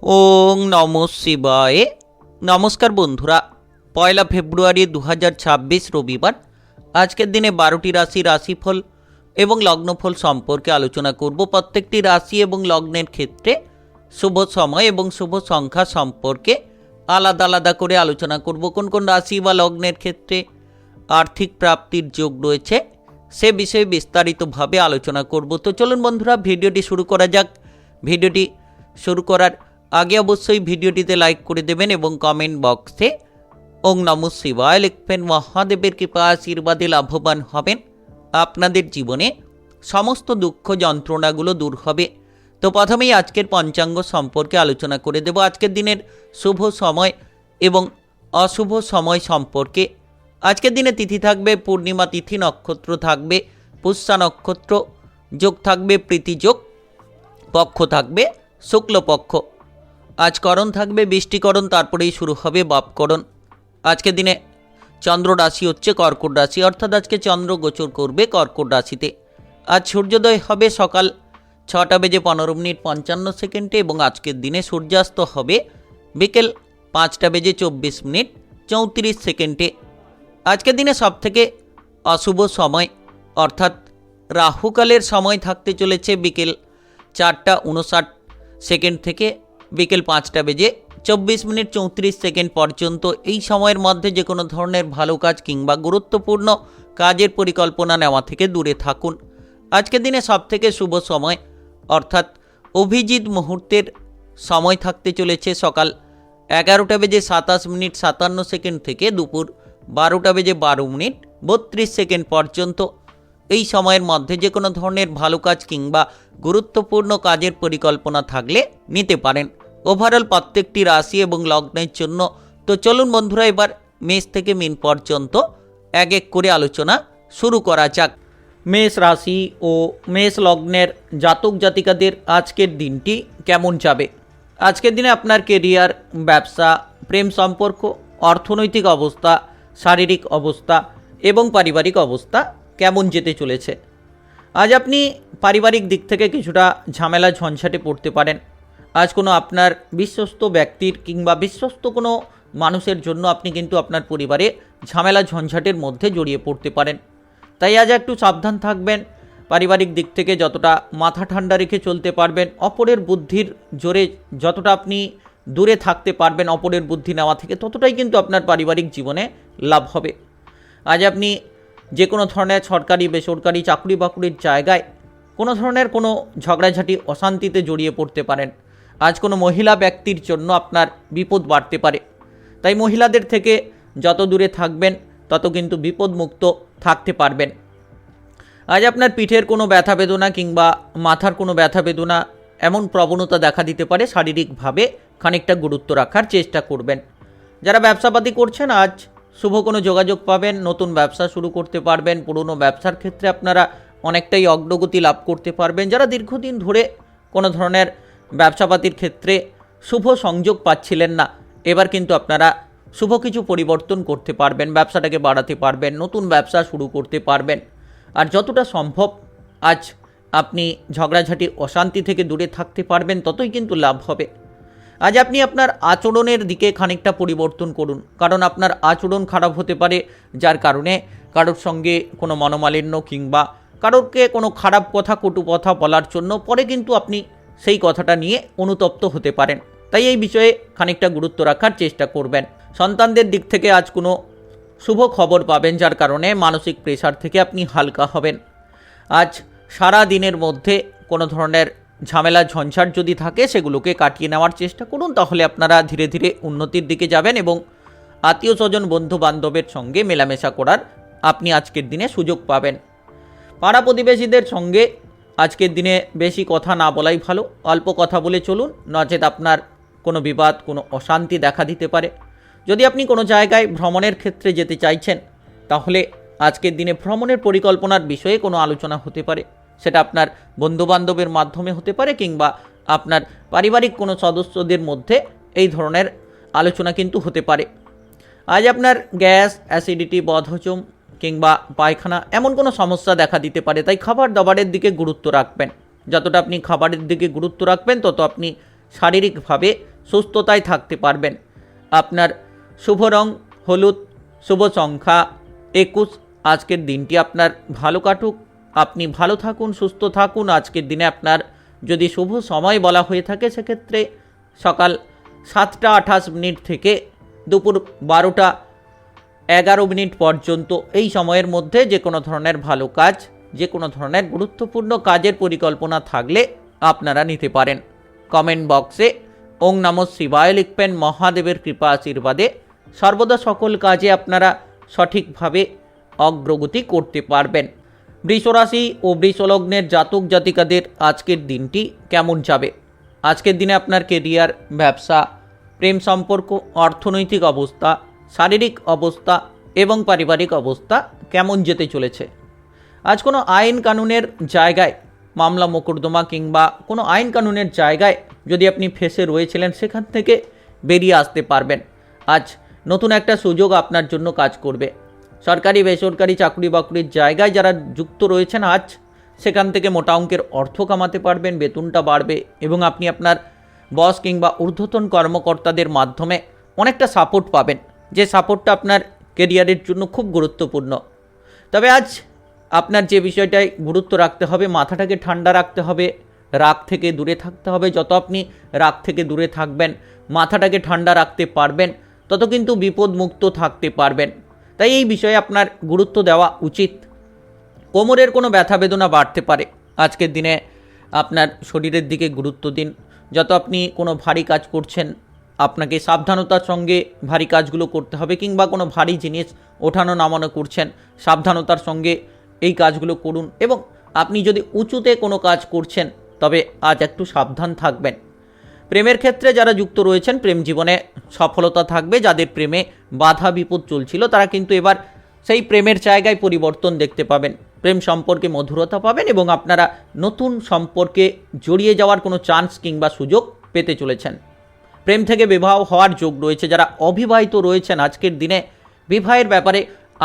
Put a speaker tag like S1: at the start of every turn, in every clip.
S1: ওং নমঃ শিবায়। নমস্কার বন্ধুরা, 1 ফেব্রুয়ারি 2026 রবিবার। আজকের দিনে 12টি রাশিফল এবং লগ্নফল সম্পর্কে আলোচনা করব। প্রত্যেকটি রাশি এবং লগ্নের ক্ষেত্রে শুভ সময় এবং শুভ সংখ্যা সম্পর্কে আলাদা আলাদা করে আলোচনা করব। কোন কোন রাশি বা লগ্নের ক্ষেত্রে আর্থিক প্রাপ্তির যোগ রয়েছে সে বিষয়ে বিস্তারিতভাবে আলোচনা করব। তো চলুন বন্ধুরা, ভিডিওটি শুরু করা যাক। ভিডিওটি শুরু করার আগে অবশ্যই ভিডিওটিতে লাইক করে দেবেন এবং কমেন্ট বক্সে ওং নমঃ শিবায় লিখবেন। মহাদেবের কৃপা আশীর্বাদে লাভবান হবেন। আপনাদের জীবনে সমস্ত দুঃখ যন্ত্রণাগুলো দূর হবে। তো প্রথমেই আজকের পঞ্চাঙ্গ সম্পর্কে আলোচনা করে দেব। আজকের দিনের শুভ সময় এবং অশুভ সময় সম্পর্কে। আজকের দিনে তিথি থাকবে পূর্ণিমা তিথি, নক্ষত্র থাকবে পুষ্যা নক্ষত্র, যোগ থাকবে প্রীতিযোগ, পক্ষ থাকবে শুক্লপক্ষ। আজ করণ থাকবে বৃষ্টিকরণ, তারপরেই শুরু হবে বাপকরণ। আজকের দিনে চন্দ্র রাশি হচ্ছে কর্কট রাশি, অর্থাৎ আজকে চন্দ্র গোচর করবে কর্কট রাশিতে। আজ সূর্যোদয় হবে সকাল 6:15:55 এবং আজকের দিনে সূর্যাস্ত হবে বিকেল 5:24:34। আজকের দিনে সবথেকে অশুভ সময় অর্থাৎ রাহুকালের সময় থাকতে চলেছে বিকেল 4:59 থেকে বিকেল 5:24:34 পর্যন্ত। এই সময়ের মধ্যে যে কোনো ধরনের ভালো কাজ কিংবা গুরুত্বপূর্ণ কাজের পরিকল্পনা নেওয়া থেকে দূরে থাকুন। আজকের দিনে সবথেকে শুভ সময় অর্থাৎ অভিজিৎ মুহূর্তের সময় থাকতে চলেছে সকাল 11:27:57 থেকে দুপুর 12:12:32 পর্যন্ত। এই সময়ের মধ্যে যে কোনো ধরনের ভালো কাজ কিংবা গুরুত্বপূর্ণ কাজের পরিকল্পনা থাকলে নিতে পারেন। ওভারঅল প্রত্যেকটি রাশি এবং লগ্নের জন্য। তো চলুন বন্ধুরা, এবার মেষ থেকে মীন পর্যন্ত এক এক করে আলোচনা শুরু করা যাক। মেষ রাশি ও মেষ লগ্নের জাতক জাতিকাদের আজকের দিনটি কেমন যাবে? আজকের দিনে আপনার কেরিয়ার, ব্যবসা, প্রেম সম্পর্ক, অর্থনৈতিক অবস্থা, শারীরিক অবস্থা এবং পারিবারিক অবস্থা কেমন যেতে চলেছে? আজ আপনি পারিবারিক দিক থেকে কিছুটা ঝামেলা ঝঞ্ঝাটে পড়তে পারেন। আজ কোনো আপনার বিশ্বস্ত ব্যক্তির কিংবা বিশ্বস্ত কোনো মানুষের জন্য আপনি কিন্তু আপনার পরিবারে ঝামেলা ঝঞ্ঝাটের মধ্যে জড়িয়ে পড়তে পারেন। তাই আজ একটু সাবধান থাকবেন। পারিবারিক দিক থেকে যতটা মাথা ঠান্ডা রেখে চলতে পারবেন, অপরের বুদ্ধির জোরে যতটা আপনি দূরে থাকতে পারবেন অপরের বুদ্ধি নেওয়া থেকে, ততটাই কিন্তু আপনার পারিবারিক জীবনে লাভ হবে। আজ আপনি যে কোনো ধরনের সরকারি বেসরকারি চাকরি বাকরির জায়গায় কোনো ধরনের কোনো ঝগড়াঝাটি অশান্তিতে জড়িয়ে পড়তে পারেন। আজ কোনো মহিলা ব্যক্তির জন্য আপনার বিপদ বাড়তে পারে। তাই মহিলাদের থেকে যত দূরে থাকবেন তত কিন্তু বিপদমুক্ত থাকতে পারবেন। আজ আপনার পিঠের কোনো ব্যথা বেদনা কিংবা মাথার কোনো ব্যথা বেদনা এমন প্রবণতা দেখা দিতে পারে। শারীরিকভাবে খানিকটা গুরুত্ব রাখার চেষ্টা করবেন। যারা ব্যবসাপাতি করছেন আজ শুভ কোনো যোগাযোগ পাবেন, নতুন ব্যবসা শুরু করতে পারবেন। পুরনো ব্যবসার ক্ষেত্রে আপনারা অনেকটাই অগ্রগতি লাভ করতে পারবেন। যারা দীর্ঘদিন ধরে কোনো ধরনের ব্যবসাপাতির ক্ষেত্রে শুভ সংযোগ পাচ্ছিলেন না, এবার কিন্তু আপনারা শুভ কিছু পরিবর্তন করতে পারবেন, ব্যবসাটাকে বাড়াতে পারবেন, নতুন ব্যবসা শুরু করতে পারবেন। আর যতটা সম্ভব আজ আপনি ঝগড়াঝাটি অশান্তি থেকে দূরে থাকতে পারবেন, ততই কিন্তু লাভ হবে। আজ আপনি আপনার আচরণের দিকে খানিকটা পরিবর্তন করুন, কারণ আপনার আচরণ খারাপ হতে পারে, যার কারণে কারোর সঙ্গে কোনো মনোমালিন্য কিংবা কারোরকে কোনো খারাপ কথা কটু কথা বলার জন্য পরে কিন্তু আপনি সেই কথাটা নিয়ে অনুতপ্ত হতে পারেন। তাই এই বিষয়ে খানিকটা গুরুত্ব রাখার চেষ্টা করবেন। সন্তানদের দিক থেকে আজ কোনো শুভ খবর পাবেন, যার কারণে মানসিক প্রেশার থেকে আপনি হালকা হবেন। আজ সারা দিনের মধ্যে কোনো ধরনের ঝামেলা ঝঞ্ঝাট যদি থাকে সেগুলোকে কাটিয়ে নেওয়ার চেষ্টা করুন, তাহলে আপনারা ধীরে ধীরে উন্নতির দিকে যাবেন এবং আত্মীয় স্বজন বন্ধু বান্ধবের সঙ্গে মেলামেশা করার আপনি আজকের দিনে সুযোগ পাবেন। পাড়া প্রতিবেশীদের সঙ্গে আজকের দিনে বেশি কথা না বলাই ভালো। অল্প কথা বলে চলুন, নচেত আপনার কোনো বিবাদ, কোনো অশান্তি দেখা দিতে পারে। যদি আপনি কোনো জায়গায় ভ্রমণের ক্ষেত্রে যেতে চাইছেন, তাহলে আজকের দিনে ভ্রমণের পরিকল্পনার বিষয়ে কোনো আলোচনা হতে পারে। সেটা আপনার বন্ধুবান্ধবের মাধ্যমে হতে পারে কিংবা আপনার পারিবারিক কোনো সদস্যদের মধ্যে এই ধরনের আলোচনা কিন্তু হতে পারে। আজ আপনার গ্যাস, অ্যাসিডিটি, বদহজম কিংবা পায়খানা এমন কোনো সমস্যা দেখা দিতে পারে। তাই খাবার দাবারের দিকে গুরুত্ব রাখবেন। যতটা আপনি খাবারের দিকে গুরুত্ব রাখবেন তত আপনি শারীরিকভাবে সুস্থতায় থাকতে পারবেন। আপনার শুভ রং হলুদ, শুভ সংখ্যা 21। আজকের দিনটি আপনার ভালো কাটুক, আপনি ভালো থাকুন, সুস্থ থাকুন। আজকের দিনে আপনার যদি শুভ সময় বলা হয়ে থাকে সেক্ষেত্রে সকাল 7টা 28 থেকে দুপুর 12টা 11 পর্যন্ত এই সময়ের মধ্যে যে কোনো ধরনের ভালো কাজ, যে কোনো ধরনের গুরুত্বপূর্ণ কাজের পরিকল্পনা থাকলে আপনারা নিতে পারেন। কমেন্ট বক্সে ওং নমঃ শিবায় লিখবেন। মহাদেবের কৃপা আশীর্বাদে সর্বদা সকল কাজে আপনারা সঠিকভাবে অগ্রগতি করতে পারবেন। বৃষরাশি ও বৃষলগ্নের জাতক জাতিকাদের আজকের দিনটি কেমন যাবে? আজকের দিনে আপনার কেরিয়ার, ব্যবসা, প্রেম সম্পর্ক, অর্থনৈতিক অবস্থা, শারীরিক অবস্থা এবং পারিবারিক অবস্থা কেমন যেতে চলেছে? আজ কোনো আইন কানুনের জায়গায়, মামলা মোকদ্দমা কিংবা কোনো আইন কানুনের জায়গায় যদি আপনি ফেঁসে রয়েছিলেন সেখান থেকে বেরিয়ে আসতে পারবেন। আজ নতুন একটা সুযোগ আপনার জন্য কাজ করবে। সরকারি বেসরকারি চাকরি বাকরির জায়গায় যারা যুক্ত রয়েছেন আজ সেখান থেকে মোটা অঙ্কের অর্থ কামাতে পারবেন, বেতনটা বাড়বে এবং আপনি আপনার বস কিংবা ঊর্ধ্বতন কর্মকর্তাদের মাধ্যমে অনেকটা সাপোর্ট পাবেন, যে সাপোর্টটা আপনার কেরিয়ারের জন্য খুব গুরুত্বপূর্ণ। তবে আজ আপনার যে বিষয়টায় গুরুত্ব রাখতে হবে, মাথাটাকে ঠান্ডা রাখতে হবে, রাগ থেকে দূরে থাকতে হবে। যত আপনি রাগ থেকে দূরে থাকবেন, মাথাটাকে ঠান্ডা রাখতে পারবেন, তত কিন্তু বিপদমুক্ত থাকতে পারবেন। তাই এই বিষয়ে আপনার গুরুত্ব দেওয়া উচিত। কোমরের কোনো ব্যথা বেদনা বাড়তে পারে। আজকের দিনে আপনার শরীরের দিকে গুরুত্ব দিন। যত আপনি কোনো ভারী কাজ করছেন, আপনাকে সাবধানতার সঙ্গে ভারী কাজগুলো করতে হবে, কিংবা কোনো ভারী জিনিস ওঠানো নামানো করছেন, সাবধানতার সঙ্গে এই কাজগুলো করুন। এবং আপনি যদি উঁচুতে কোনো কাজ করছেন তবে আজ একটু সাবধান থাকবেন। প্রেমের ক্ষেত্রে যারা যুক্ত রয়েছেন, প্রেম জীবনে সফলতা থাকবে। যাদের প্রেমে বাধা বিপদ চলছিল তারা কিন্তু এবার সেই প্রেমের জায়গায় পরিবর্তন দেখতে পাবেন। প্রেম সম্পর্কে মধুরতা পাবেন এবং আপনারা নতুন সম্পর্কে জড়িয়ে যাওয়ার কোনো চান্স কিংবা সুযোগ পেতে চলেছেন। প্রেম থেকে বিবাহ হওয়ার যোগ রয়েছে। যারা অবিবাহিত রয়েছেন আজকের দিনে বিবাহের ব্যাপারে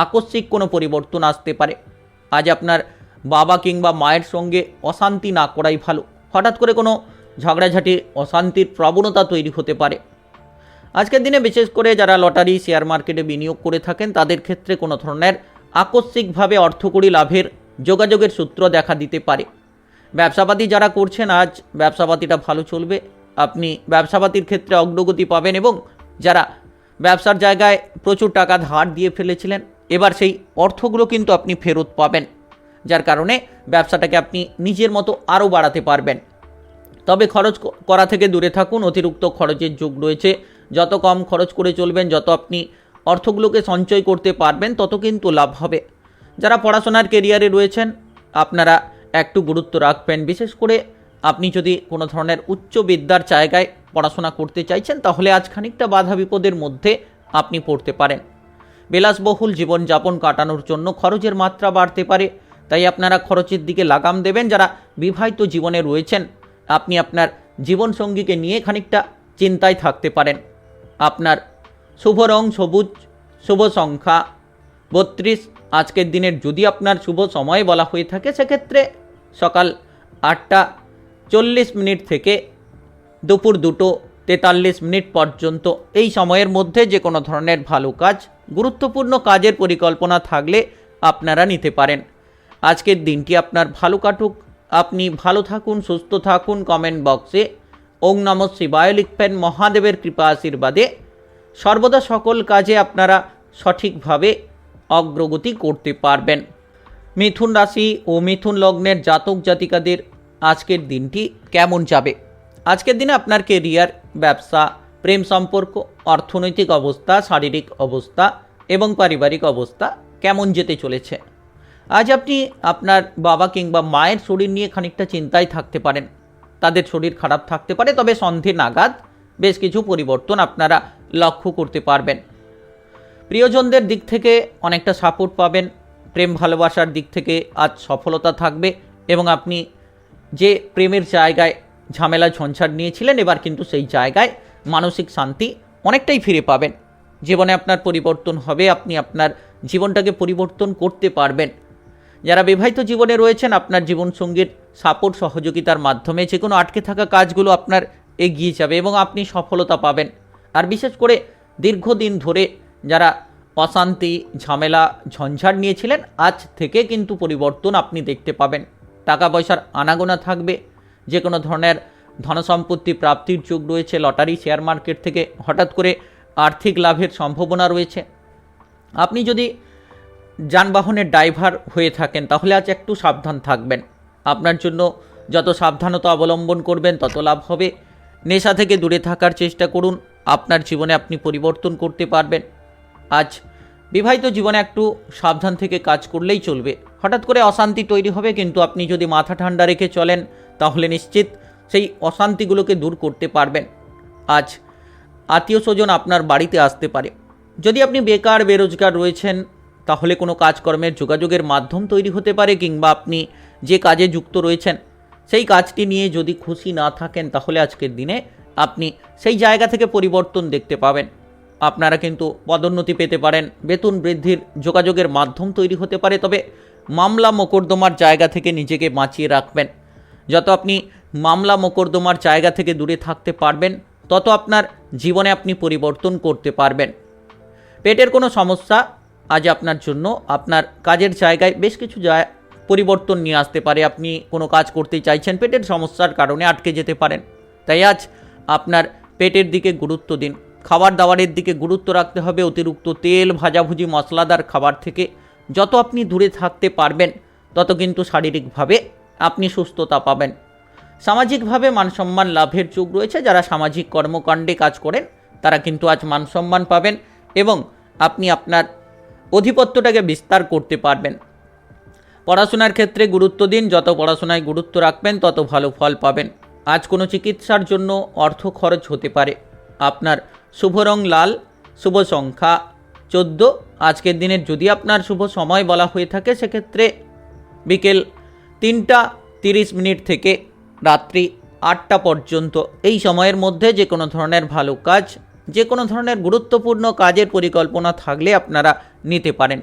S1: আকস্মিক কোনো পরিবর্তন আসতে পারে। আজ আপনার বাবা কিংবা মায়ের সঙ্গে অশান্তি না করাই ভালো। হঠাৎ করে কোনো ঝগড়াঝাটি, অশান্তির প্রবণতা তৈরি হতে পারে। আজকের দিনে বিশেষ করে যারা লটারি, শেয়ার মার্কেটে বিনিয়োগ করে থাকেন তাদের ক্ষেত্রে কোনো ধরনের আকস্মিকভাবে অর্থকড়ি লাভের যোগাযোগের সূত্র দেখা দিতে পারে। ব্যবসাপাতি যারা করছেন আজ ব্যবসাপাতিটা ভালো চলবে। আপনি ব্যবসাপাতির ক্ষেত্রে অগ্রগতি পাবেন এবং যারা ব্যবসার জায়গায় প্রচুর টাকা ধার দিয়ে ফেলেছিলেন এবার সেই অর্থগুলো কিন্তু আপনি ফেরত পাবেন, যার কারণে ব্যবসাটাকে আপনি নিজের মতো আরও বাড়াতে পারবেন। তবে খরচ করা থেকে দূরে থাকুন। অতিরিক্ত খরচের যোগ রয়েছে। যত কম খরচ করে চলবেন, যত আপনি অর্থগুলোকে সঞ্চয় করতে পারবেন তত কিন্তু লাভ হবে। যারা পড়াশোনার কেরিয়ারে রয়েছেন আপনারা একটু গুরুত্ব রাখবেন। বিশেষ করে আপনি যদি কোনো ধরনের উচ্চ বিদ্যার জায়গায় পড়াশোনা করতে চাইছেন তাহলে আজ খানিকটা বাধা বিপদের মধ্যে আপনি পড়তে পারেন। বিলাসবহুল জীবনযাপন কাটানোর জন্য খরচের মাত্রা বাড়তে পারে, তাই আপনারা খরচের দিকে লাগাম দেবেন। যারা বিবাহিত জীবনে রয়েছেন আপনি আপনার জীবনসঙ্গীকে নিয়ে খানিকটা চিন্তায় থাকতে পারেন। আপনার শুভ রং সবুজ, শুভ সংখ্যা 32। আজকের দিনের যদি আপনার শুভ সময় বলা হয়ে থাকে সেক্ষেত্রে সকাল 8টা 40 থেকে দুপুর 2টো 43 পর্যন্ত এই সময়ের মধ্যে যে কোনো ধরনের ভালো কাজ, গুরুত্বপূর্ণ কাজের পরিকল্পনা থাকলে আপনারা নিতে পারেন। আজকের দিনটি আপনার ভালো কাটুক, আপনি ভালো থাকুন, সুস্থ থাকুন। কমেন্ট বক্সে ওং নমঃ শিবায় লিখবেন। মহাদেবের কৃপা আশীর্বাদে সর্বদা সকল কাজে আপনারা সঠিকভাবে অগ্রগতি করতে পারবেন। মিথুন রাশি ও মিথুন লগ্নের জাতক জাতিকাদের আজকের দিনটি কেমন যাবে? আজকের দিনে আপনার কেরিয়ার, ব্যবসা, প্রেম সম্পর্ক, অর্থনৈতিক অবস্থা, শারীরিক অবস্থা এবং পারিবারিক অবস্থা কেমন যেতে চলেছে? আজ আপনি আপনার বাবা কিংবা মায়ের শরীর নিয়ে খানিকটা চিন্তায় থাকতে পারেন। তাদের শরীর খারাপ থাকতে পারে, তবে সন্ধে নাগাদ বেশ কিছু পরিবর্তন আপনারা লক্ষ্য করতে পারবেন। প্রিয়জনদের দিক থেকে অনেকটা সাপোর্ট পাবেন। প্রেম ভালোবাসার দিক থেকে আজ সফলতা থাকবে এবং আপনি যে প্রেমের জায়গায় ঝামেলা ঝঞ্ঝাট নিয়েছিলেন এবার কিন্তু সেই জায়গায় মানসিক শান্তি অনেকটাই ফিরে পাবেন। জীবনে আপনার পরিবর্তন হবে, আপনি আপনার জীবনটাকে পরিবর্তন করতে পারবেন। যারা বিবাহিত জীবনে রয়েছেন আপনার জীবনসঙ্গীর সাপোর্ট সহযোগিতার মাধ্যমে যে কোনো আটকে থাকা কাজগুলো আপনার এগিয়ে যাবে এবং আপনি সফলতা পাবেন। আর বিশেষ করে দীর্ঘদিন ধরে যারা অশান্তি, ঝামেলা, ঝঞ্ঝাট নিয়েছিলেন, আজ থেকে কিন্তু পরিবর্তন আপনি দেখতে পাবেন। টাকা পয়সার আনাগোনা থাকবে, যে কোনো ধরনের ধনসম্পত্তি প্রাপ্তির যোগ রয়েছে। লটারি, শেয়ার মার্কেট থেকে হঠাৎ করে আর্থিক লাভের সম্ভাবনা রয়েছে। আপনি যদি যানবাহনের ড্রাইভার হয়ে থাকেন তাহলে আজ একটু সাবধান থাকবেন। আপনার জন্য যত সাবধানতা অবলম্বন করবেন তত লাভ হবে। নেশা থেকে দূরে থাকার চেষ্টা করুন, আপনার জীবনে আপনি পরিবর্তন করতে পারবেন। আজ বিবাহিত জীবনে একটু সাবধান থেকে কাজ করলেই চলবে। হঠাৎ করে অশান্তি তৈরি হবে, কিন্তু আপনি যদি মাথা ঠান্ডা রেখে চলেন তাহলে নিশ্চিত সেই অশান্তিগুলোকে দূর করতে পারবেন। আজ আত্মীয় স্বজন আপনার বাড়িতে আসতে পারে। যদি আপনি বেকার, বেরোজগার রয়েছেন তাহলে কোনো কাজকর্মের যোগাযোগের মাধ্যম তৈরি হতে পারে, কিংবা আপনি যে কাজে যুক্ত রয়েছেন সেই কাজটি নিয়ে যদি খুশি না থাকেন তাহলে আজকের দিনে আপনি সেই জায়গা থেকে পরিবর্তন দেখতে পাবেন। আপনারা কিন্তু পদোন্নতি পেতে পারেন, বেতন বৃদ্ধির যোগাযোগের মাধ্যম তৈরি হতে পারে। তবে মামলা মোকদ্দমার জায়গা থেকে নিজেকে বাঁচিয়ে রাখবেন। যত আপনি মামলা মোকদ্দমার জায়গা থেকে দূরে থাকতে পারবেন তত আপনার জীবনে আপনি পরিবর্তন করতে পারবেন। পেটের কোনো সমস্যা আজ আপনার জন্য আপনার কাজের জায়গায় বেশ কিছু পরিবর্তন নিয়ে আসতে পারে। আপনি কোনো কাজ করতে চাইছেন, পেটের সমস্যার কারণে আটকে যেতে পারেন। তাই আজ আপনার পেটের দিকে গুরুত্ব দিন। খাবার দাবারের দিকে গুরুত্ব রাখতে হবে। অতিরিক্ত তেল, ভাজাভুজি, মশলাদার খাবার থেকে যত আপনি দূরে থাকতে পারবেন তত কিন্তু শারীরিকভাবে আপনি সুস্থতা পাবেন। সামাজিকভাবে মানসম্মান লাভের যোগ রয়েছে। যারা সামাজিক কর্মকাণ্ডে কাজ করেন তারা কিন্তু আজ মানসম্মান পাবেন এবং আপনি আপনার আধিপত্যটাকে বিস্তার করতে পারবেন। পড়াশোনার ক্ষেত্রে গুরুত্ব দিন। যত পড়াশোনায় গুরুত্ব রাখবেন তত ভালো ফল পাবেন। আজ কোনো চিকিৎসার জন্য অর্থ খরচ হতে পারে। আপনার শুভ রং লাল, শুভ সংখ্যা 14। আজকের দিনের যদি আপনার শুভ সময় বলা হয়ে থাকে সেক্ষেত্রে বিকেল 3টা 30 থেকে রাত্রি 8টা পর্যন্ত। এই সময়ের মধ্যে যে কোনো ধরনের ভালো কাজ, যে কোনো ধরনের গুরুত্বপূর্ণ কাজের পরিকল্পনা থাকলে আপনারা নিতে পারেন।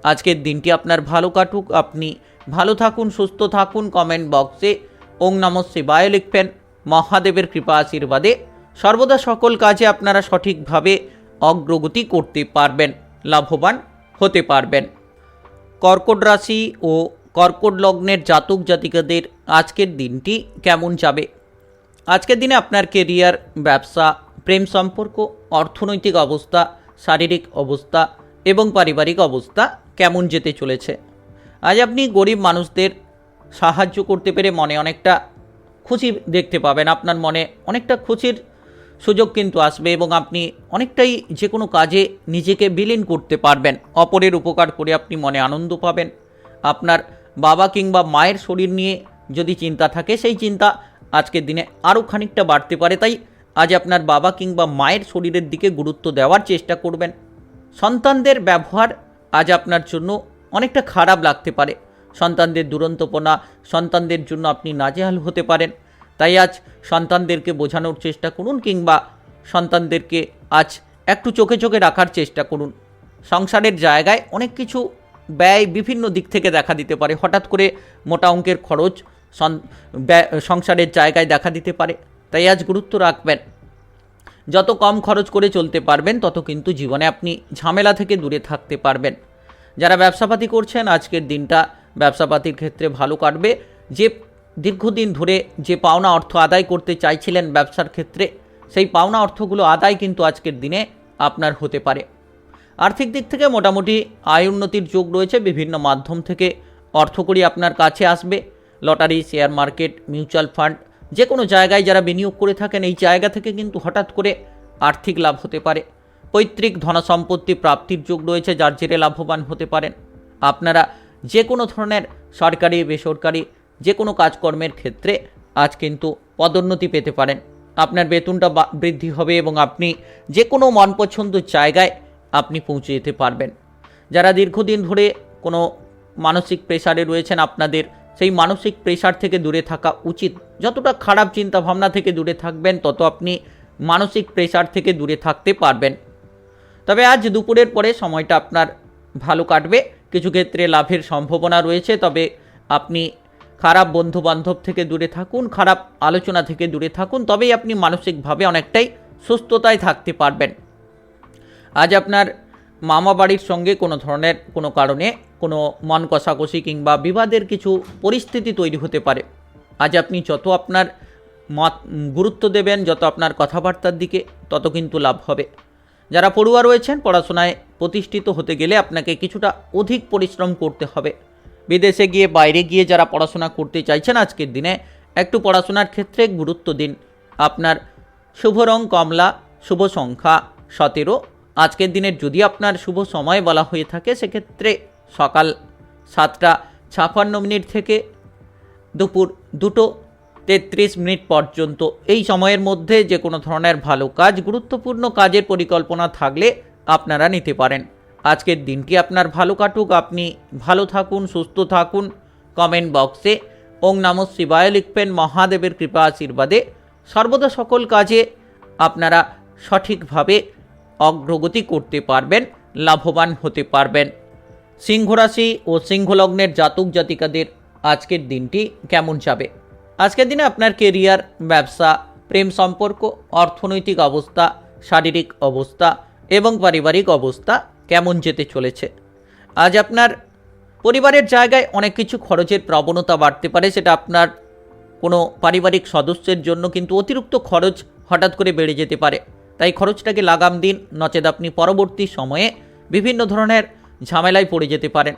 S1: আজকের দিনটি আপনার ভালো কাটুক, আপনি ভালো থাকুন, সুস্থ থাকুন। কমেন্ট বক্সে ওং নমঃ শিবায় লিখবেন। মহাদেবের কৃপা আশীর্বাদে সর্বদা সকল কাজে আপনারা সঠিকভাবে অগ্রগতি করতে পারবেন, লাভবান হতে পারবেন। কর্কট রাশি ও কর্কট লগ্নের জাতক জাতিকাদের আজকের দিনটি কেমন যাবে? আজকের দিনে আপনার কেরিয়ার, ব্যবসা, প্রেম সম্পর্ক, অর্থনৈতিক অবস্থা, শারীরিক অবস্থা এবং পারিবারিক অবস্থা কেমন যেতে চলেছে? আজ আপনি গরিব মানুষদের সাহায্য করতে পেরে মনে অনেকটা খুশি দেখতে পাবেন। আপনার মনে অনেকটা খুশির সুযোগ কিন্তু আসবে এবং আপনি অনেকটাই যে কোনো কাজে নিজেকে বিলীন করতে পারবেন। অপরের উপকার করে আপনি মনে আনন্দ পাবেন। আপনার বাবা কিংবা মায়ের শরীর নিয়ে যদি চিন্তা থাকে সেই চিন্তা আজকের দিনে আরও খানিকটা বাড়তে পারে। তাই আজ আপনার বাবা কিংবা মায়ের শরীরের দিকে গুরুত্ব দেওয়ার চেষ্টা করবেন। সন্তানদের ব্যবহার আজ আপনার জন্য অনেকটা খারাপ লাগতে পারে। সন্তানদের দুরন্তপনা, সন্তানদের জন্য আপনি নাজেহাল হতে পারেন। তাই আজ সন্তানদেরকে বোঝানোর চেষ্টা করুন কিংবা সন্তানদেরকে আজ একটু চোখে চোখে রাখার চেষ্টা করুন। সংসারের জায়গায় অনেক কিছু ব্যয় বিভিন্ন দিক থেকে দেখা দিতে পারে। হঠাৎ করে মোটা অঙ্কের খরচ সংসারের জায়গায় দেখা দিতে পারে। তাই আজ গুরুত্ব রাখবেন। যত কম খরচ করে চলতে পারবেন তত কিন্তু জীবনে আপনি ঝামেলা থেকে দূরে থাকতে পারবেন। যারা ব্যবসাপাতি করছেন আজকের দিনটা ব্যবসাপাতির ক্ষেত্রে ভালো কাটবে। যে দীর্ঘদিন ধরে যে পাওনা অর্থ আদায় করতে চাইছিলেন ব্যবসার ক্ষেত্রে, সেই পাওনা অর্থগুলো আদায় কিন্তু আজকের দিনে আপনার হতে পারে। আর্থিক দিক থেকে মোটামুটি আয় উন্নতির যোগ রয়েছে। বিভিন্ন মাধ্যম থেকে অর্থকড়ি আপনার কাছে আসবে। Lottery, share market, mutual fund, যে কোনো জায়গায় যারা বিনিয়োগ করে থাকেন এই জায়গা থেকে কিন্তু হঠাৎ করে আর্থিক লাভ হতে পারে। পৈতৃক ধনসম্পত্তি প্রাপ্তির যোগ রয়েছে, যার জেরে লাভবান হতে পারেন। আপনারা যে কোনো ধরনের সরকারি, বেসরকারি যে কোনো কাজকর্মের ক্ষেত্রে আজ কিন্তু পদোন্নতি পেতে পারেন। আপনার বেতনটা বৃদ্ধি হবে এবং আপনি যে কোনো মনপছন্দ জায়গায় আপনি পৌঁছে যেতে পারবেন। যারা দীর্ঘদিন ধরে কোনো মানসিক প্রেসারে রয়েছেন আপনাদের সেই মানসিক প্রেসার থেকে দূরে থাকা উচিত। যতটা খারাপ চিন্তা ভাবনা থেকে দূরে থাকবেন তত আপনি মানসিক প্রেসার থেকে দূরে থাকতে পারবেন। তবে আজ দুপুরের পরে সময়টা আপনার ভালো কাটবে। কিছু ক্ষেত্রে লাভের সম্ভাবনা রয়েছে, তবে আপনি খারাপ বন্ধু বান্ধব থেকে দূরে থাকুন, খারাপ আলোচনা থেকে দূরে থাকুন, তবেই আপনি মানসিকভাবে অনেকটাই সুস্থতায় থাকতে পারবেন। আজ আপনার মামা বাড়ির সঙ্গে কোনো ধরনের কোনো কারণে কোনো মন কষাকষি কিংবা বিবাদের কিছু পরিস্থিতি তৈরি হতে পারে। আজ আপনি যত আপনার গুরুত্ব দেবেন, যত আপনার কথাবার্তার দিকে, তত কিন্তু লাভ হবে। যারা পড়ুয়া রয়েছেন, পড়াশোনায় প্রতিষ্ঠিত হতে গেলে আপনাকে কিছুটা অধিক পরিশ্রম করতে হবে। বিদেশে গিয়ে, বাইরে গিয়ে যারা পড়াশোনা করতে চাইছেন, আজকের দিনে একটু পড়াশোনার ক্ষেত্রে গুরুত্ব দিন। আপনার শুভ রং কমলা, শুভ সংখ্যা 17। আজকের দিনের যদি আপনার শুভ সময় বলা হয়ে থাকে, সেক্ষেত্রে সকাল 7টা 56 থেকে দুপুর 2টো 33 পর্যন্ত। এই সময়ের মধ্যে যে কোনো ধরনের ভালো কাজ, গুরুত্বপূর্ণ কাজের পরিকল্পনা থাকলে আপনারা নিতে পারেন। আজকের দিনটি আপনার ভালো কাটুক, আপনি ভালো থাকুন, সুস্থ থাকুন। কমেন্ট বক্সে ওং নমঃ শিবায় লিখবেন। মহাদেবের কৃপা আশীর্বাদে সর্বদা সকল কাজে আপনারা সঠিকভাবে অগ্রগতি করতে পারবেন, লাভবান হতে পারবেন। সিংহ রাশি ও সিংহ লগ্নের জাতক জাতিকাদের আজকের দিনটি কেমন যাবে? আজকের দিনে আপনার কেরিয়ার, ব্যবসা, প্রেম সম্পর্ক, অর্থনৈতিক অবস্থা, শারীরিক অবস্থা এবং পারিবারিক অবস্থা কেমন যেতে চলেছে? আজ আপনার পরিবারের জায়গায় অনেক কিছু খরচের প্রবণতা বাড়তে পারে। সেটা আপনার কোনো পারিবারিক সদস্যের জন্য কিন্তু অতিরিক্ত খরচ হঠাৎ করে বেড়ে যেতে পারে। তাই খরচটাকে লাগাম দিন, নচেত আপনি পরবর্তী সময়ে বিভিন্ন ধরনের ঝামেলায় পড়ে যেতে পারেন।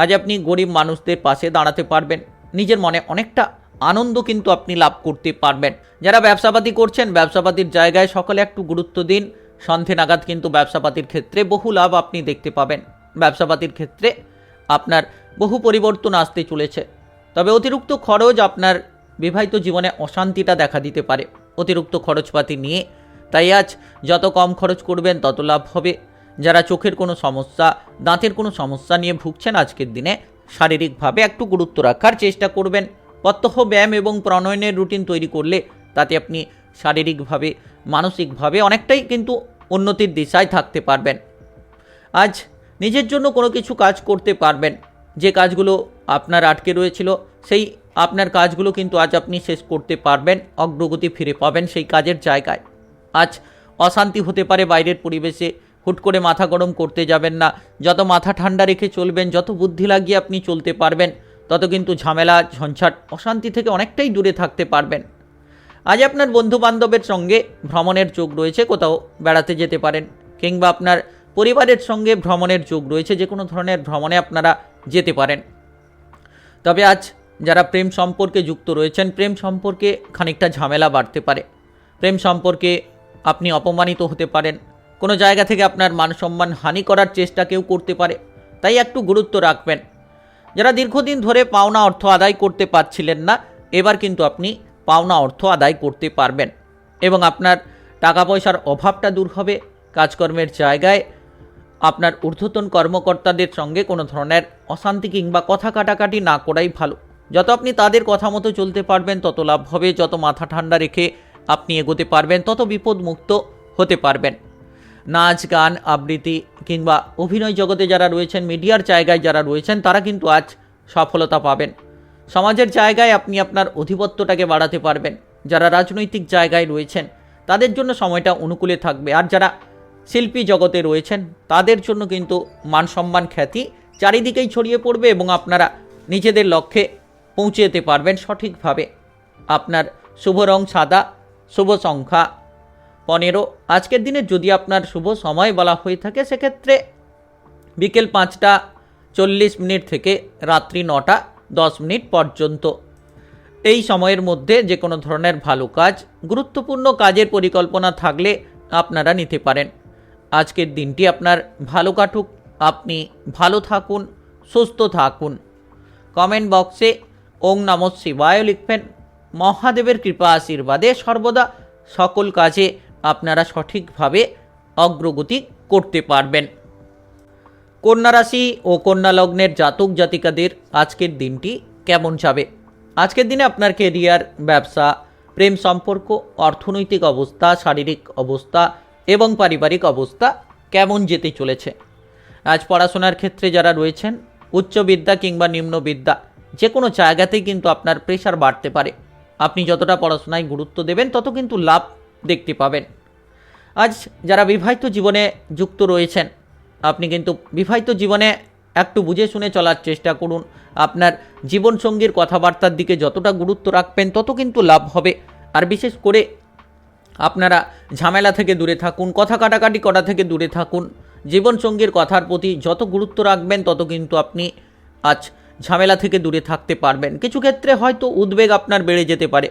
S1: আজ আপনি গরিব মানুষদের পাশে দাঁড়াতে পারবেন। নিজের মনে অনেকটা আনন্দ কিন্তু আপনি লাভ করতে পারবেন। যারা ব্যবসাপাতি করছেন, ব্যবসাপাতির জায়গায় সকলে একটু গুরুত্ব দিন। সন্ধে নাগাদ কিন্তু ব্যবসাপাতির ক্ষেত্রে বহু লাভ আপনি দেখতে পাবেন। ব্যবসাপাতির ক্ষেত্রে আপনার বহু পরিবর্তন আসতে চলেছে। তবে অতিরিক্ত খরচ আপনার বিবাহিত জীবনে অশান্তিটা দেখা দিতে পারে অতিরিক্ত খরচপাতি নিয়ে। তাই আজ যত কম খরচ করবেন তত লাভ হবে। যারা চোখের কোনো সমস্যা, দাঁতের কোনো সমস্যা নিয়ে ভুগছেন, আজকের দিনে শারীরিকভাবে একটু গুরুত্ব রাখার চেষ্টা করবেন। প্রত্যহ ব্যায়াম এবং প্রণয়নের রুটিন তৈরি করলে তাতে আপনি শারীরিকভাবে, মানসিকভাবে অনেকটাই কিন্তু উন্নতির দিশায় থাকতে পারবেন। আজ নিজের জন্য কোনো কিছু কাজ করতে পারবেন। যে কাজগুলো আপনার আটকে রয়েছিল, সেই আপনার কাজগুলো কিন্তু আজ আপনি শেষ করতে পারবেন, অগ্রগতি ফিরে পাবেন সেই কাজের জায়গায়। আজ অশান্তি হতে পারে বাইরের পরিবেশে, হুট করে মাথা গরম করতে যাবেন না। যত মাথা ঠান্ডা রেখে চলবেন, যত বুদ্ধি লাগিয়ে আপনি চলতে পারবেন, তত কিন্তু ঝামেলা, ঝঞ্ঝাট, অশান্তি থেকে অনেকটাই দূরে থাকতে পারবেন। আজ আপনার বন্ধু বান্ধবের সঙ্গে ভ্রমণের যোগ রয়েছে, কোথাও বেড়াতে যেতে পারেন, কিংবা আপনার পরিবারের সঙ্গে ভ্রমণের যোগ রয়েছে, যে কোনো ধরনের ভ্রমণে আপনারা যেতে পারেন। তবে আজ যারা প্রেম সম্পর্কে যুক্ত রয়েছেন, প্রেম সম্পর্কে খানিকটা ঝামেলা বাড়তে পারে। প্রেম সম্পর্কে আপনি অপমানিত হতে পারেন। কোনো জায়গা থেকে আপনার মান সম্মান হানি করার চেষ্টা কেউ করতে পারে, তাই একটু গুরুত্ব রাখবেন। যারা দীর্ঘদিন ধরে পাওনা অর্থ আদায় করতে পারছিলেন না, এবার কিন্তু আপনি পাওনা অর্থ আদায় করতে পারবেন এবং আপনার টাকা পয়সার অভাবটা দূর হবে। কাজকর্মের জায়গায় আপনার ঊর্ধ্বতন কর্মকর্তাদের সঙ্গে কোনো ধরনের অশান্তি কিংবা কথা কাটাকাটি না করাই ভালো। যত আপনি তাদের কথা মতো চলতে পারবেন তত লাভ হবে। যত মাথা ঠান্ডা রেখে আপনি এগোতে পারবেন, তত বিপদমুক্ত হতে পারবেন। নাচ, গান, আবৃত্তি কিংবা অভিনয় জগতে যারা রয়েছেন, মিডিয়ার জায়গায় যারা রয়েছেন, তারা কিন্তু আজ সফলতা পাবেন। সমাজের জায়গায় আপনি আপনার অধিপত্যটাকে বাড়াতে পারবেন। যারা রাজনৈতিক জায়গায় রয়েছেন, তাদের জন্য সময়টা অনুকূলে থাকবে। আর যারা শিল্পী জগতে রয়েছেন, তাদের জন্য কিন্তু মান সম্মান, খ্যাতি চারিদিকেই ছড়িয়ে পড়বে এবং আপনারা নিজেদের লক্ষ্যে পৌঁছে যেতে পারবেন সঠিকভাবে। আপনার শুভ রং সাদা, শুভ সংখ্যা 15। আজকের দিনে যদি আপনার শুভ সময় বলা হয়ে থাকে, সেক্ষেত্রে বিকেল 5টা 40 থেকে রাত্রি 9টা 10 পর্যন্ত। এই সময়ের মধ্যে যে কোনো ধরনের ভালো কাজ, গুরুত্বপূর্ণ কাজের পরিকল্পনা থাকলে আপনারা নিতে পারেন। আজকের দিনটি আপনার ভালো কাটুক, আপনি ভালো থাকুন, সুস্থ থাকুন। কমেন্ট বক্সে ওং নমঃ শিবায় লিখবেন। মহাদেবের কৃপা আশীর্বাদে সর্বদা সকল কাজে আপনারা সঠিকভাবে অগ্রগতি করতে পারবেন। কন্যা রাশি ও কন্যা লগ্নের জাতক জাতিকাদের আজকের দিনটি কেমন যাবে? আজকের দিনে আপনার কেরিয়ার, ব্যবসা, প্রেম সম্পর্ক, অর্থনৈতিক অবস্থা, শারীরিক অবস্থা এবং পারিবারিক অবস্থা কেমন যেতে চলেছে? আজ পড়াশোনার ক্ষেত্রে যারা রয়েছেন, উচ্চ বিদ্যা কিংবা নিম্ন বিদ্যা যে কোনো জায়গাতেই কিন্তু আপনার প্রেশার বাড়তে পারে। আপনি যতটা পড়াশোনায় গুরুত্ব দেবেন তত কিন্তু লাভ দেখতে পাবেন। আজ যারা বিবাহিত জীবনে যুক্ত রয়েছেন, আপনি কিন্তু বিবাহিত জীবনে একটু বুঝে শুনে চলার চেষ্টা করুন। আপনার জীবনসঙ্গীর কথাবার্তার দিকে যতটা গুরুত্ব রাখবেন তত কিন্তু লাভ হবে। আর বিশেষ করে আপনারা ঝামেলা থেকে দূরে থাকুন, কথা কাটাকাটি করা থেকে দূরে থাকুন। জীবনসঙ্গীর কথার প্রতি যত গুরুত্ব রাখবেন তত কিন্তু আপনি আজ ঝামেলা থেকে দূরে থাকতে পারবেন। কিছু ক্ষেত্রে হয়তো উদ্বেগ আপনার বেড়ে যেতে পারে,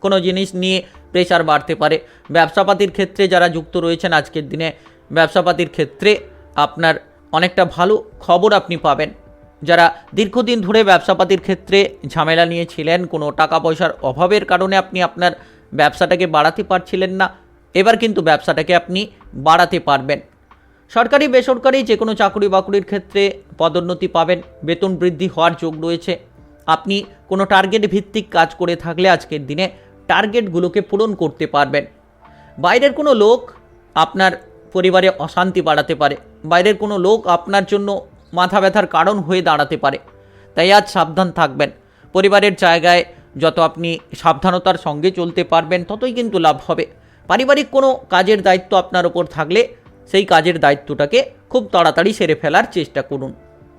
S1: কোনো জিনিস নিয়ে প্রেশার বাড়তে পারে। ব্যবসাপাতির ক্ষেত্রে যারা যুক্ত রয়েছেন আজকের দিনে, ব্যবসাপাতির ক্ষেত্রে আপনার অনেকটা ভালো খবর আপনি পাবেন। যারা দীর্ঘদিন ধরে ব্যবসাপাতির ক্ষেত্রে ঝামেলা নিয়েছিলেন, কোনো টাকা পয়সার অভাবের কারণে আপনি আপনার ব্যবসাটাকে বাড়াতে পারছিলেন না, এবার কিন্তু ব্যবসাটাকে আপনি বাড়াতে পারবেন। সরকারি বেসরকারি যে কোনো চাকরি বাকরির ক্ষেত্রে পদোন্নতি পাবেন, বেতন বৃদ্ধি হওয়ার যোগ রয়েছে। আপনি কোনো টার্গেট ভিত্তিক কাজ করে থাকলে আজকের দিনে টার্গেটগুলোকে পূরণ করতে পারবেন। বাইরের কোনো লোক আপনার পরিবারে অশান্তি বাড়াতে পারে, বাইরের কোনো লোক আপনার জন্য মাথা ব্যথার কারণ হয়ে দাঁড়াতে পারে, তাই আজ সাবধান থাকবেন। পরিবারের জায়গায় যত আপনি সাবধানতার সঙ্গে চলতে পারবেন ততই কিন্তু লাভ হবে। পারিবারিক কোনো কাজের দায়িত্ব আপনার ওপর থাকলে সেই কাজের দায়িত্বটাকে খুব তাড়াতাড়ি সেরে ফেলার চেষ্টা করুন।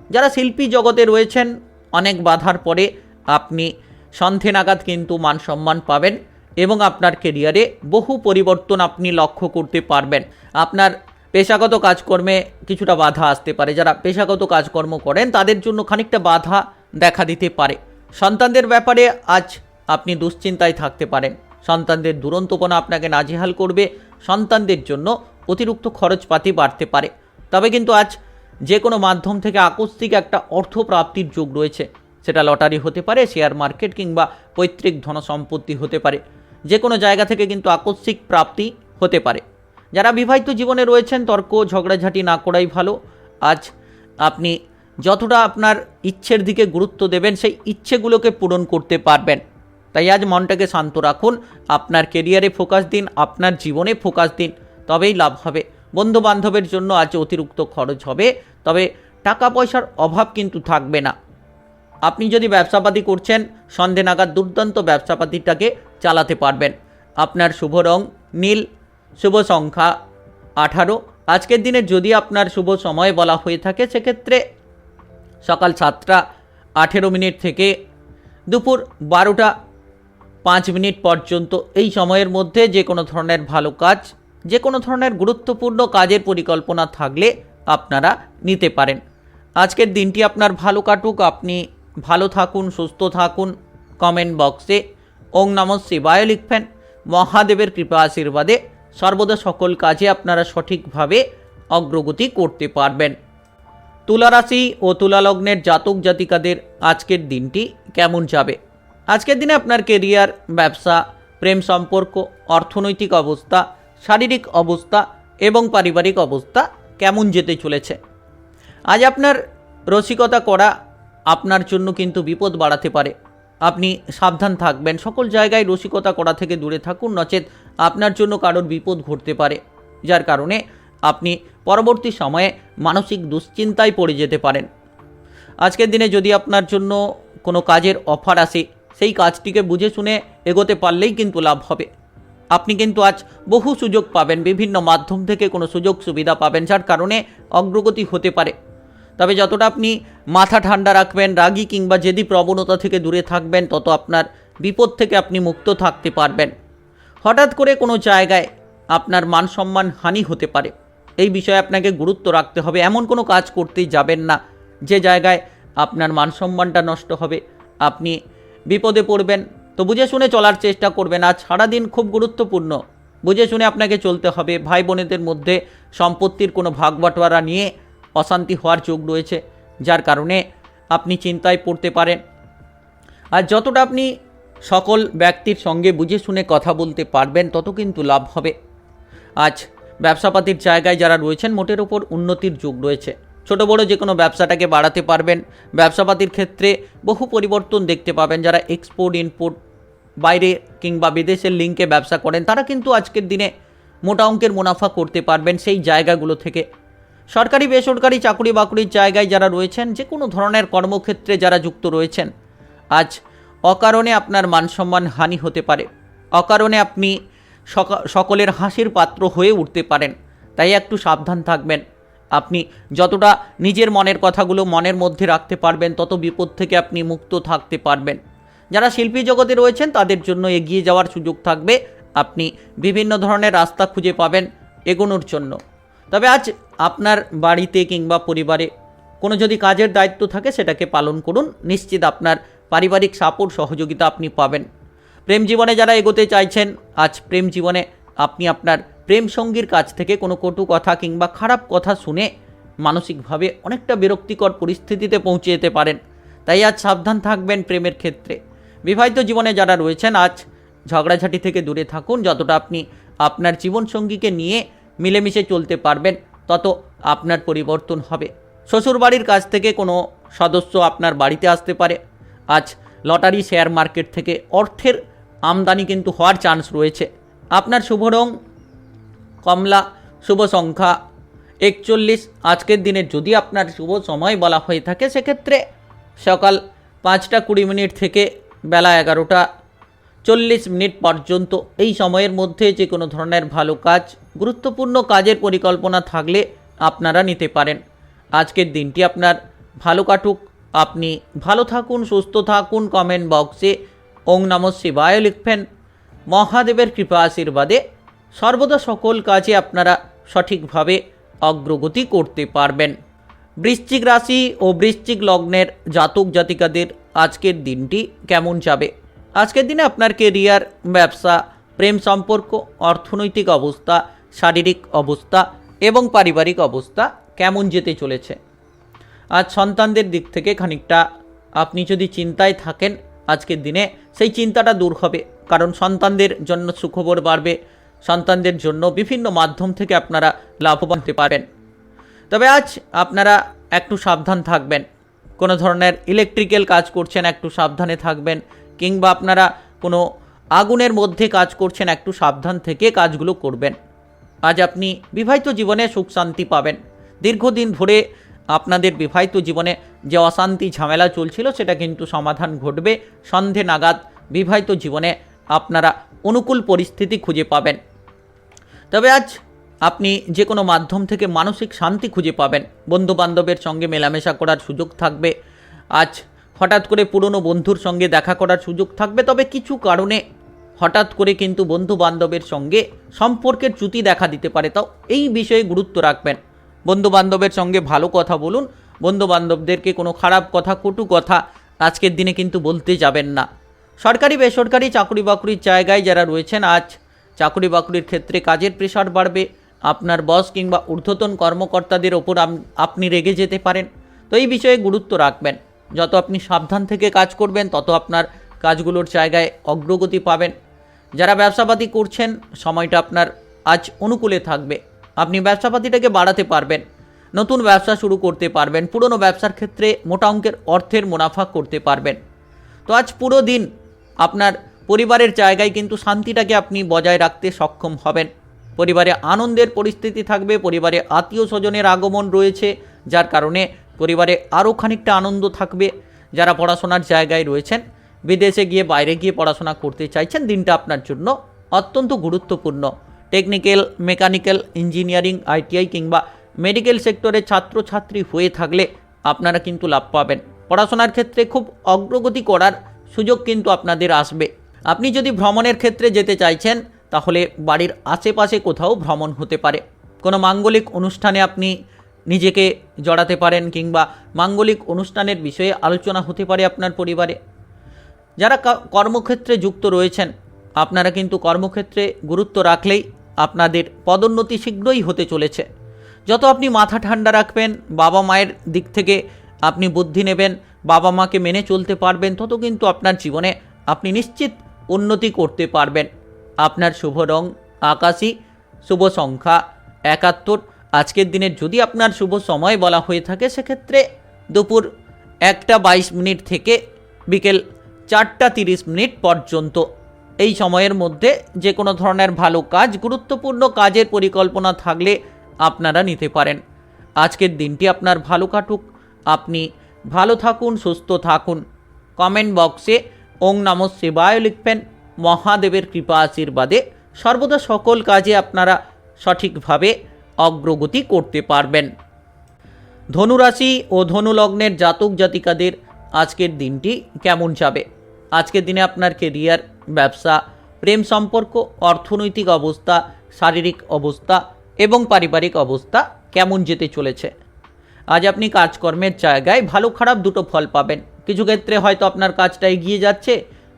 S1: যারা শিল্পী জগতে রয়েছেন, অনেক বাধার পরে আপনি সন্ধে নাগাদ কিন্তু মান সম্মান পাবেন এবং আপনার কেরিয়ারে বহু পরিবর্তন আপনি লক্ষ্য করতে পারবেন। আপনার পেশাগত কাজকর্মে কিছুটা বাধা আসতে পারে। যারা পেশাগত কাজকর্ম করেন তাদের জন্য খানিকটা বাধা দেখা দিতে পারে। সন্তানদের ব্যাপারে আজ আপনি দুশ্চিন্তায় থাকতে পারেন। সন্তানদের দুরন্তপনা আপনাকে নাজেহাল করবে। সন্তানদের জন্য অতিরিক্ত খরচপাতি বাড়তে পারে। তবে কিন্তু আজ যে কোনো মাধ্যম থেকে আকস্মিক একটা অর্থপ্রাপ্তির যোগ রয়েছে। সেটা লটারি হতে পারে, শেয়ার মার্কেট কিংবা পৈতৃক ধনসম্পত্তি হতে পারে। যে কোনো জায়গা থেকে কিন্তু আকস্মিক প্রাপ্তি হতে পারে। যারা বিবাহিত জীবনে রয়েছেন, তর্ক ঝগড়াঝাটি না করাই ভালো। আজ আপনি যতটা আপনার ইচ্ছের দিকে গুরুত্ব দেবেন সেই ইচ্ছেগুলোকে পূরণ করতে পারবেন। তাই আজ মনটাকে শান্ত রাখুন, আপনার কেরিয়ারে ফোকাস দিন, আপনার জীবনে ফোকাস দিন, তবেই লাভ হবে। বন্ধু বান্ধবের জন্য আজ অতিরিক্ত খরচ হবে, তবে টাকা পয়সার অভাব কিন্তু থাকবে না। আপনি যদি ব্যবসাপাতি করছেন, সন্ধে নাগাদ দুর্দান্ত ব্যবসাপাতিটাকে চালাতে পারবেন। আপনার শুভ রং নীল, শুভ সংখ্যা 18। আজকের দিনে যদি আপনার শুভ সময় বলা হয়ে থাকে সেক্ষেত্রে সকাল 7টা 18 মিনিট থেকে দুপুর 12টা 5 মিনিট পর্যন্ত। এই সময়ের মধ্যে যে কোনো ধরনের ভালো কাজ, যে কোনো ধরনের গুরুত্বপূর্ণ কাজের পরিকল্পনা থাকলে আপনারা নিতে পারেন। আজকের দিনটি আপনার ভালো কাটুক, আপনি ভালো থাকুন, সুস্থ থাকুন। কমেন্ট বক্সে ওং নমঃ শিবায় লিখবেন। মহাদেবের কৃপা আশীর্বাদে সর্বদা সকল কাজে আপনারা সঠিকভাবে অগ্রগতি করতে পারবেন। তুলা রাশি ও তুলা লগ্নের জাতক জাতিকাদের আজকের দিনটি কেমন যাবে? আজকের দিনে আপনার কেরিয়ার, ব্যবসা, প্রেম সম্পর্ক, অর্থনৈতিক অবস্থা, শারীরিক অবস্থা এবং পারিবারিক অবস্থা কেমন যেতে চলেছে? আজ আপনার রসিকতা করা আপনার জন্য কিন্তু বিপদ বাড়াতে পারে। আপনি সাবধান থাকবেন। সকল জায়গায় রসিকতা করা থেকে দূরে থাকুন, নচেত আপনার জন্য কারোর বিপদ ঘটতে পারে, যার কারণে আপনি পরবর্তী সময়ে মানসিক দুশ্চিন্তায় পড়ে যেতে পারেন। আজকের দিনে যদি আপনার জন্য কোনো কাজের অফার আসে, সেই কাজটিকে বুঝে শুনে এগোতে পারলেই কিন্তু লাভ হবে। আপনি কিন্তু আজ বহু সুযোগ পাবেন, বিভিন্ন মাধ্যম থেকে কোনো সুযোগ সুবিধা পাবেন, যার কারণে অগ্রগতি হতে পারে। তবে যতটা আপনি মাথা ঠান্ডা রাখবেন, রাগী কিংবা জেদি প্রবণতা থেকে দূরে থাকবেন, তত আপনার বিপদ থেকে আপনি মুক্ত থাকতে পারবেন। হঠাৎ করে কোনো জায়গায় আপনার মান সম্মান হানি হতে পারে, এই বিষয়ে আপনাকে গুরুত্ব রাখতে হবে। এমন কোনো কাজ করতেই যাবেন না যে জায়গায় আপনার মান সম্মানটা নষ্ট হবে, আপনি বিপদে পড়বেন। তো বুঝে শুনে চলার চেষ্টা করবেন। আজ সারাদিন খুব গুরুত্বপূর্ণ, বুঝে শুনে আপনাকে চলতে হবে। ভাই বোনেদের মধ্যে সম্পত্তির কোনো ভাগ বাটোয়ারা নিয়ে অশান্তি হওয়ার যোগ রয়েছে, যার কারণে আপনি চিন্তায় পড়তে পারেন। আর যতটা আপনি সকল ব্যক্তির সঙ্গে বুঝে শুনে কথা বলতে পারবেন তত কিন্তু লাভ হবে। আজ ব্যবসাপাতির জায়গায় যারা রয়েছেন মোটের ওপর উন্নতির যোগ রয়েছে। ছোট বড় যে কোনো ব্যবসাটাকে বাড়াতে পারবেন। ব্যবসাপাতির ক্ষেত্রে বহু পরিবর্তন দেখতে পাবেন। যারা এক্সপোর্ট ইম্পোর্ট, বাইরে কিংবা বিদেশের লিঙ্কে ব্যবসা করেন, তারা কিন্তু আজকের দিনে মোটা অঙ্কের মুনাফা করতে পারবেন সেই জায়গাগুলো থেকে। সরকারি বেসরকারি চাকরি বাকরির জায়গায় যারা রয়েছেন, যে কোনো ধরনের কর্মক্ষেত্রে যারা যুক্ত রয়েছেন, আজ অকারণে আপনার মানসম্মান হানি হতে পারে, অকারণে আপনি সকলের হাসির পাত্র হয়ে উঠতে পারেন। তাই একটু সাবধান থাকবেন। আপনি যতটা নিজের মনের কথাগুলো মনের মধ্যে রাখতে পারবেন, তত বিপদ থেকে আপনি মুক্ত থাকতে পারবেন। যারা শিল্পী জগতে রয়েছেন তাদের জন্য এগিয়ে যাওয়ার সুযোগ থাকবে। আপনি বিভিন্ন ধরনের রাস্তা খুঁজে পাবেন এগোনোর জন্য। তবে আজ আপনার বাড়িতে কিংবা পরিবারে কোনো যদি কাজের দায়িত্ব থাকে সেটাকে পালন করুন। নিশ্চিত আপনার পারিবারিক সাপোর্ট সহযোগিতা আপনি পাবেন। প্রেম জীবনে যারা এগোতে চাইছেন, আজ প্রেম জীবনে আপনি আপনার প্রেম সঙ্গীর কাছ থেকে কোনো কটু কথা কিংবা খারাপ কথা শুনে মানসিকভাবে অনেকটা বিরক্তিকর পরিস্থিতিতে পৌঁছে যেতে পারেন। তাই আজ সাবধান থাকবেন প্রেমের ক্ষেত্রে। বিবাহিত জীবনে যারা রয়েছেন আজ ঝগড়াঝাটি থেকে দূরে থাকুন। যতটা আপনি আপনার জীবনসঙ্গীকে নিয়ে মিলেমিশে চলতে পারবেন তত আপনার পরিবর্তন হবে। শ্বশুরবাড়ির কাছ থেকে কোনো সদস্য আপনার বাড়িতে আসতে পারে। আজ লটারি, শেয়ার মার্কেট থেকে অর্থের আমদানি কিন্তু হওয়ার চান্স রয়েছে। আপনার শুভ রং কমলা, শুভ সংখ্যা 41। আজকের দিনে যদি আপনার শুভ সময় বলা হয়ে থাকে সেক্ষেত্রে সকাল 5টা 20 মিনিট থেকে বেলা 11টা 40 মিনিট পর্যন্ত। এই সময়ের মধ্যে যে কোনো ধরনের ভালো কাজ, গুরুত্বপূর্ণ কাজের পরিকল্পনা থাকলে আপনারা নিতে পারেন। আজকের দিনটি আপনার ভালো কাটুক। আপনি ভালো থাকুন, সুস্থ থাকুন। কমেন্ট বক্সে ওং নমঃ শিবায় লিখবেন। মহাদেবের কৃপা আশীর্বাদে সর্বদা সকল কাজে আপনারা সঠিকভাবে অগ্রগতি করতে পারবেন। বৃশ্চিক রাশি ও বৃশ্চিক লগ্নের জাতক জাতিকাদের আজকের দিনটি কেমন যাবে? আজকের দিনে আপনার কেরিয়ার, ব্যবসা, প্রেম সম্পর্ক, অর্থনৈতিক অবস্থা, শারীরিক অবস্থা এবং পারিবারিক অবস্থা কেমন যেতে চলেছে? আজ সন্তানদের দিক থেকে খানিকটা আপনি যদি চিন্তায় থাকেন আজকের দিনে সেই চিন্তাটা দূর হবে, কারণ সন্তানদের জন্য সুখবর বাড়বে। সন্তানদের জন্য বিভিন্ন মাধ্যম থেকে আপনারা লাভবান হতে পারেন। তবে আজ আপনারা একটু সাবধান থাকবেন। কোনো ধরনের ইলেকট্রিক্যাল কাজ করছেন একটু সাবধানে থাকবেন, কিংবা আপনারা কোনো আগুনের মধ্যে কাজ করছেন একটু সাবধান থেকে কাজগুলো করবেন। আজ আপনি বিবাহিত জীবনে সুখ শান্তি পাবেন। দীর্ঘদিন ধরে আপনাদের বিবাহিত জীবনে যে অশান্তি ঝামেলা চলছিল সেটা কিন্তু সমাধান ঘটবে। সন্ধে নাগাদ বিবাহিত জীবনে আপনারা অনুকূল পরিস্থিতি খুঁজে পাবেন। তবে আজ আপনি যে কোনো মাধ্যম থেকে মানসিক শান্তি খুঁজে পাবেন। বন্ধুবান্ধবের সঙ্গে মেলামেশা করার সুযোগ থাকবে। আজ হঠাৎ করে পুরনো বন্ধুর সঙ্গে দেখা করার সুযোগ থাকবে। তবে কিছু কারণে হঠাৎ করে কিন্তু বন্ধুবান্ধবের সঙ্গে সম্পর্কের চ্যুতি দেখা দিতে পারে। তাও এই বিষয়ে গুরুত্ব রাখবেন। বন্ধুবান্ধবের সঙ্গে ভালো কথা বলুন। বন্ধুবান্ধবদেরকে কোনো খারাপ কথা, কটু কথা আজকের দিনে কিন্তু বলতে যাবেন না। সরকারি বেসরকারি চাকরি বাকরির জায়গায় যারা রয়েছেন আজ চাকরি বাকরির ক্ষেত্রে কাজের প্রেশার বাড়বে। আপনার বস কিংবা ঊর্ধ্বতন কর্মকর্তাদের ওপর আপনি রেগে যেতে পারেন। তো এই বিষয়ে গুরুত্ব রাখবেন। যত আপনি সাবধান থেকে কাজ করবেন তত আপনার কাজগুলোর জায়গায় অগ্রগতি পাবেন। যারা ব্যবসাপাতি করছেন সময়টা আপনার আজ অনুকূলে থাকবে। আপনি ব্যবসাপাতিটাকে বাড়াতে পারবেন, নতুন ব্যবসা শুরু করতে পারবেন, পুরনো ব্যবসার ক্ষেত্রে মোটা অঙ্কের অর্থের মুনাফা করতে পারবেন। তো আজ পুরো দিন আপনার পরিবারের জায়গায় কিন্তু শান্তিটাকে আপনি বজায় রাখতে সক্ষম হবেন। পরিবারে আনন্দের পরিস্থিতি থাকবে। পরিবারে আত্মীয় স্বজনের আগমন রয়েছে, যার কারণে পরিবারে আরও খানিকটা আনন্দ থাকবে। যারা পড়াশোনার জায়গায় রয়েছেন, বিদেশে গিয়ে বাইরে গিয়ে পড়াশোনা করতে চাইছেন, দিনটা আপনার জন্য অত্যন্ত গুরুত্বপূর্ণ। টেকনিক্যাল, মেকানিক্যাল, ইঞ্জিনিয়ারিং, আইটিআই কিংবা মেডিকেল সেক্টরে ছাত্রছাত্রী হয়ে থাকলে আপনারা কিন্তু লাভ পাবেন। পড়াশোনার ক্ষেত্রে খুব অগ্রগতি করার সুযোগ কিন্তু আপনাদের আসবে। আপনি যদি ভ্রমণের ক্ষেত্রে যেতে চাইছেন তাহলে বাড়ির আশেপাশে কোথাও ভ্রমণ হতে পারে। কোনো মাঙ্গলিক অনুষ্ঠানে আপনি নিজেকে জড়াতে পারেন, কিংবা মাঙ্গলিক অনুষ্ঠানের বিষয়ে আলোচনা হতে পারে আপনার পরিবারে। যারা কর্মক্ষেত্রে যুক্ত রয়েছেন আপনারা কিন্তু কর্মক্ষেত্রে গুরুত্ব রাখলেই আপনাদের পদোন্নতি শীঘ্রই হতে চলেছে। যত আপনি মাথা ঠান্ডা রাখবেন, বাবা মায়ের দিক থেকে আপনি বুদ্ধি নেবেন, বাবা মাকে মেনে চলতে পারবেন, তত কিন্তু আপনার জীবনে আপনি নিশ্চিত উন্নতি করতে পারবেন। আপনার শুভ রং আকাশী, শুভ সংখ্যা 71। আজকের দিনের যদি আপনার শুভ সময় বলা হয়ে থাকে সেক্ষেত্রে দুপুর 1টা 22 মিনিট থেকে বিকেল 4টা 30 মিনিট পর্যন্ত। এই সময়ের মধ্যে যে কোনো ধরনের ভালো কাজ, গুরুত্বপূর্ণ কাজের পরিকল্পনা থাকলে আপনারা নিতে পারেন। আজকের দিনটি আপনার ভালো কাটুক। আপনি ভালো থাকুন, সুস্থ থাকুন। কমেন্ট বক্সে ওং নমঃ শিবায় লিখবেন। মহাদেবের কৃপা আশীর্বাদে সর্বদা সকল কাজে আপনারা সঠিকভাবে অগ্রগতি করতে পারবেন। ধনুরাশি ও ধনু লগ্নের জাতক জাতিকাদের আজকের দিনটি কেমন যাবে? আজকের দিনে আপনার কেরিয়ার, ব্যবসা, প্রেম সম্পর্ক, অর্থনৈতিক অবস্থা, শারীরিক অবস্থা এবং পারিবারিক অবস্থা কেমন যেতে চলেছে? আজ আপনি কাজকর্মের জায়গায় ভালো খারাপ দুটো ফল পাবেন। কিছু ক্ষেত্রে হয়তো আপনার কাজটা এগিয়ে যাচ্ছে,